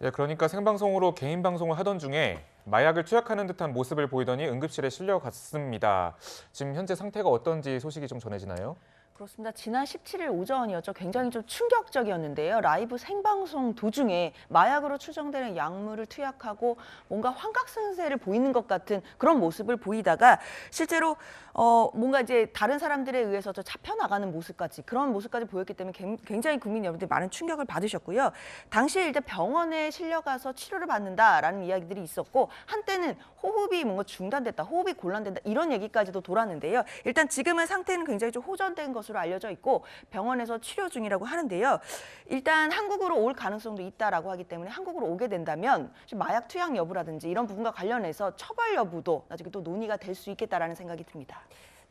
예, 그러니까 생방송으로 개인 방송을 하던 중에 마약을 투약하는 듯한 모습을 보이더니 응급실에 실려갔습니다. 지금 현재 상태가 어떤지 소식이 좀 전해지나요? 그렇습니다. 지난 17일 오전이었죠. 굉장히 좀 충격적이었는데요. 라이브 생방송 도중에 마약으로 추정되는 약물을 투약하고 뭔가 환각선세를 보이는 것 같은 그런 모습을 보이다가 실제로 뭔가 이제 다른 사람들에 의해서 잡혀나가는 모습까지 그런 모습까지 보였기 때문에 굉장히 국민 여러분들이 많은 충격을 받으셨고요. 당시에 일단 병원에 실려가서 치료를 받는다라는 이야기들이 있었고 한때는 호흡이 뭔가 중단됐다, 호흡이 곤란된다 이런 얘기까지도 돌았는데요. 일단 지금은 상태는 굉장히 좀 호전된 것으로 알려져 있고 병원에서 치료 중이라고 하는데요. 일단 한국으로 올 가능성도 있다라고 하기 때문에 한국으로 오게 된다면 마약 투약 여부라든지 이런 부분과 관련해서 처벌 여부도 나중에 또 논의가 될 수 있겠다라는 생각이 듭니다.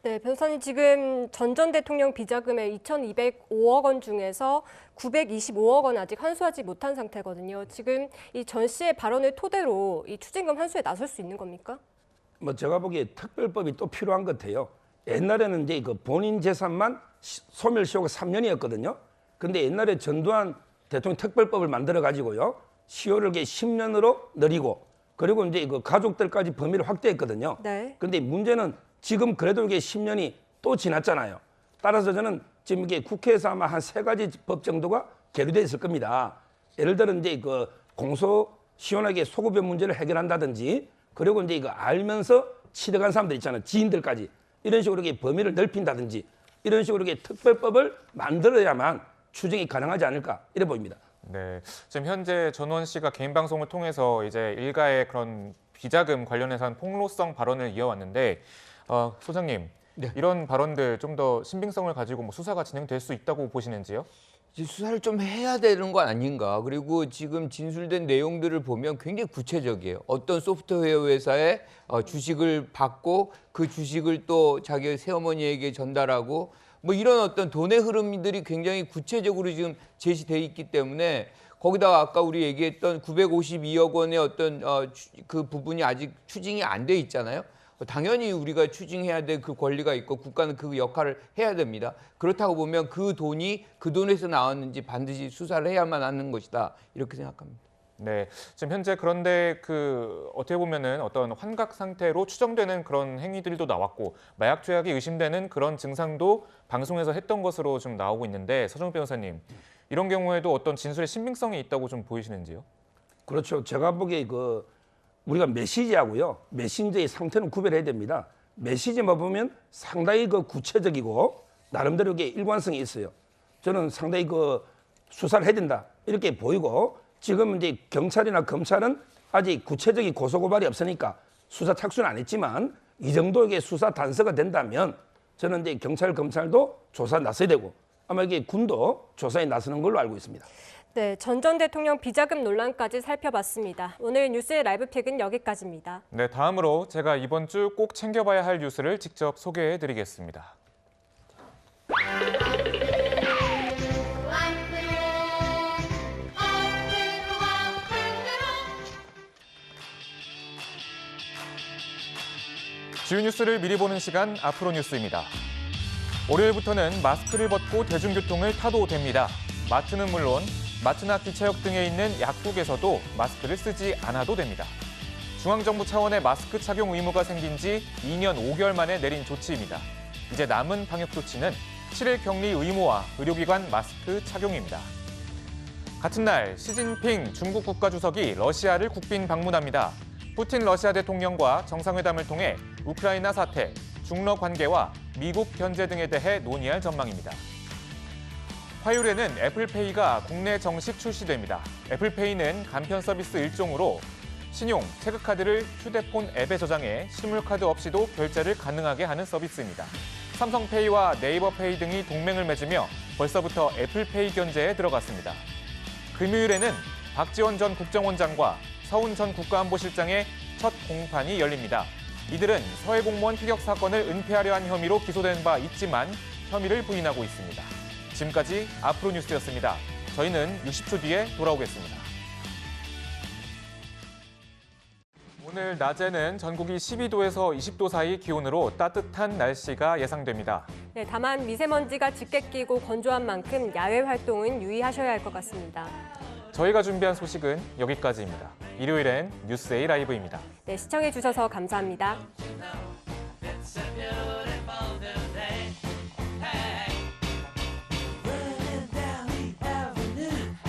네, 변호사님 지금 전 대통령 비자금의 2,205억 원 중에서 925억 원 아직 환수하지 못한 상태거든요. 지금 이 전 씨의 발언을 토대로 이 추징금 환수에 나설 수 있는 겁니까? 뭐 제가 보기에 특별법이 또 필요한 것 같아요. 옛날에는 이제 그 본인 재산만 소멸시효가 3년이었거든요. 근데 옛날에 전두환 대통령 특별법을 만들어 가지고요. 시효를 10년으로 늘리고 그리고 이제 그 가족들까지 범위를 확대했거든요. 네. 근데 문제는 지금 그래도 이게 10년이 또 지났잖아요. 따라서 저는 지금 이게 국회에서 아마 한 3가지 법 정도가 계류되어 있을 겁니다. 예를 들어 이제 그 공소 시원하게 소급의 문제를 해결한다든지 그리고 이제 이거 알면서 치러간 사람들 있잖아요. 지인들까지 이런 식으로 이렇게 범위를 넓힌다든지 이런 식으로 이렇게 특별법을 만들어야만 추정이 가능하지 않을까 이래 보입니다. 네, 지금 현재 전원 씨가 개인 방송을 통해서 이제 일가의 그런 비자금 관련해서 한 폭로성 발언을 이어왔는데 소장님 이런 발언들 좀 더 신빙성을 가지고 뭐 수사가 진행될 수 있다고 보시는지요? 이제 수사를 좀 해야 되는 거 아닌가. 그리고 지금 진술된 내용들을 보면 굉장히 구체적이에요. 어떤 소프트웨어 회사에 주식을 받고 그 주식을 또 자기 새어머니에게 전달하고 뭐 이런 어떤 돈의 흐름들이 굉장히 구체적으로 지금 제시돼 있기 때문에 거기다가 아까 우리 얘기했던 952억 원의 어떤 그 부분이 아직 추징이 안 돼 있잖아요. 당연히 우리가 추징해야 될 그 권리가 있고 국가는 그 역할을 해야 됩니다. 그렇다고 보면 그 돈이 그 돈에서 나왔는지 반드시 수사를 해야만 하는 것이다. 이렇게 생각합니다. 네, 지금 현재 그런데 그 어떻게 보면은 어떤 환각 상태로 추정되는 그런 행위들도 나왔고 마약 투약이 의심되는 그런 증상도 방송에서 했던 것으로 좀 나오고 있는데 서정욱 변호사님 이런 경우에도 어떤 진술의 신빙성이 있다고 좀 보이시는지요? 그렇죠. 제가 보기에 우리가 메시지하고요. 메신저의 상태는 구별해야 됩니다. 메시지만 보면 상당히 구체적이고 나름대로 일관성이 있어요. 저는 상당히 수사를 해야 된다 이렇게 보이고 지금 이제 경찰이나 검찰은 아직 구체적인 고소고발이 없으니까 수사 착수는 안 했지만 이 정도의 수사 단서가 된다면 저는 이제 경찰, 검찰도 조사에 나서야 되고 아마 이게 군도 조사에 나서는 걸로 알고 있습니다. 네, 전 전 대통령 비자금 논란까지 살펴봤습니다. 오늘 뉴스의 라이브 픽은 여기까지입니다. 네, 다음으로 제가 이번 주 꼭 챙겨봐야 할 뉴스를 직접 소개해드리겠습니다. 주요 뉴스를 미리 보는 시간 앞으로 뉴스입니다. 월요일부터는 마스크를 벗고 대중교통을 타도 됩니다. 마트는 물론 마트나 기차역 등에 있는 약국에서도 마스크를 쓰지 않아도 됩니다. 중앙정부 차원의 마스크 착용 의무가 생긴 지 2년 5개월 만에 내린 조치입니다. 이제 남은 방역 조치는 7일 격리 의무와 의료기관 마스크 착용입니다. 같은 날 시진핑 중국 국가주석이 러시아를 국빈 방문합니다. 푸틴 러시아 대통령과 정상회담을 통해 우크라이나 사태, 중러 관계와 미국 견제 등에 대해 논의할 전망입니다. 화요일에는 애플페이가 국내 정식 출시됩니다. 애플페이는 간편 서비스 일종으로 신용, 체크카드를 휴대폰 앱에 저장해 실물카드 없이도 결제를 가능하게 하는 서비스입니다. 삼성페이와 네이버페이 등이 동맹을 맺으며 벌써부터 애플페이 견제에 들어갔습니다. 금요일에는 박지원 전 국정원장과 서훈 전 국가안보실장의 첫 공판이 열립니다. 이들은 서해 공무원 피격 사건을 은폐하려 한 혐의로 기소된 바 있지만 혐의를 부인하고 있습니다. 지금까지 앞으로 뉴스였습니다. 저희는 60초 뒤에 돌아오겠습니다. 오늘 낮에는 전국이 12도에서 20도 사이 기온으로 따뜻한 날씨가 예상됩니다. 네, 다만 미세먼지가 짙게 끼고 건조한 만큼 야외 활동은 유의하셔야 할 것 같습니다. 저희가 준비한 소식은 여기까지입니다. 일요일엔 뉴스A 라이브입니다. 네, 시청해 주셔서 감사합니다.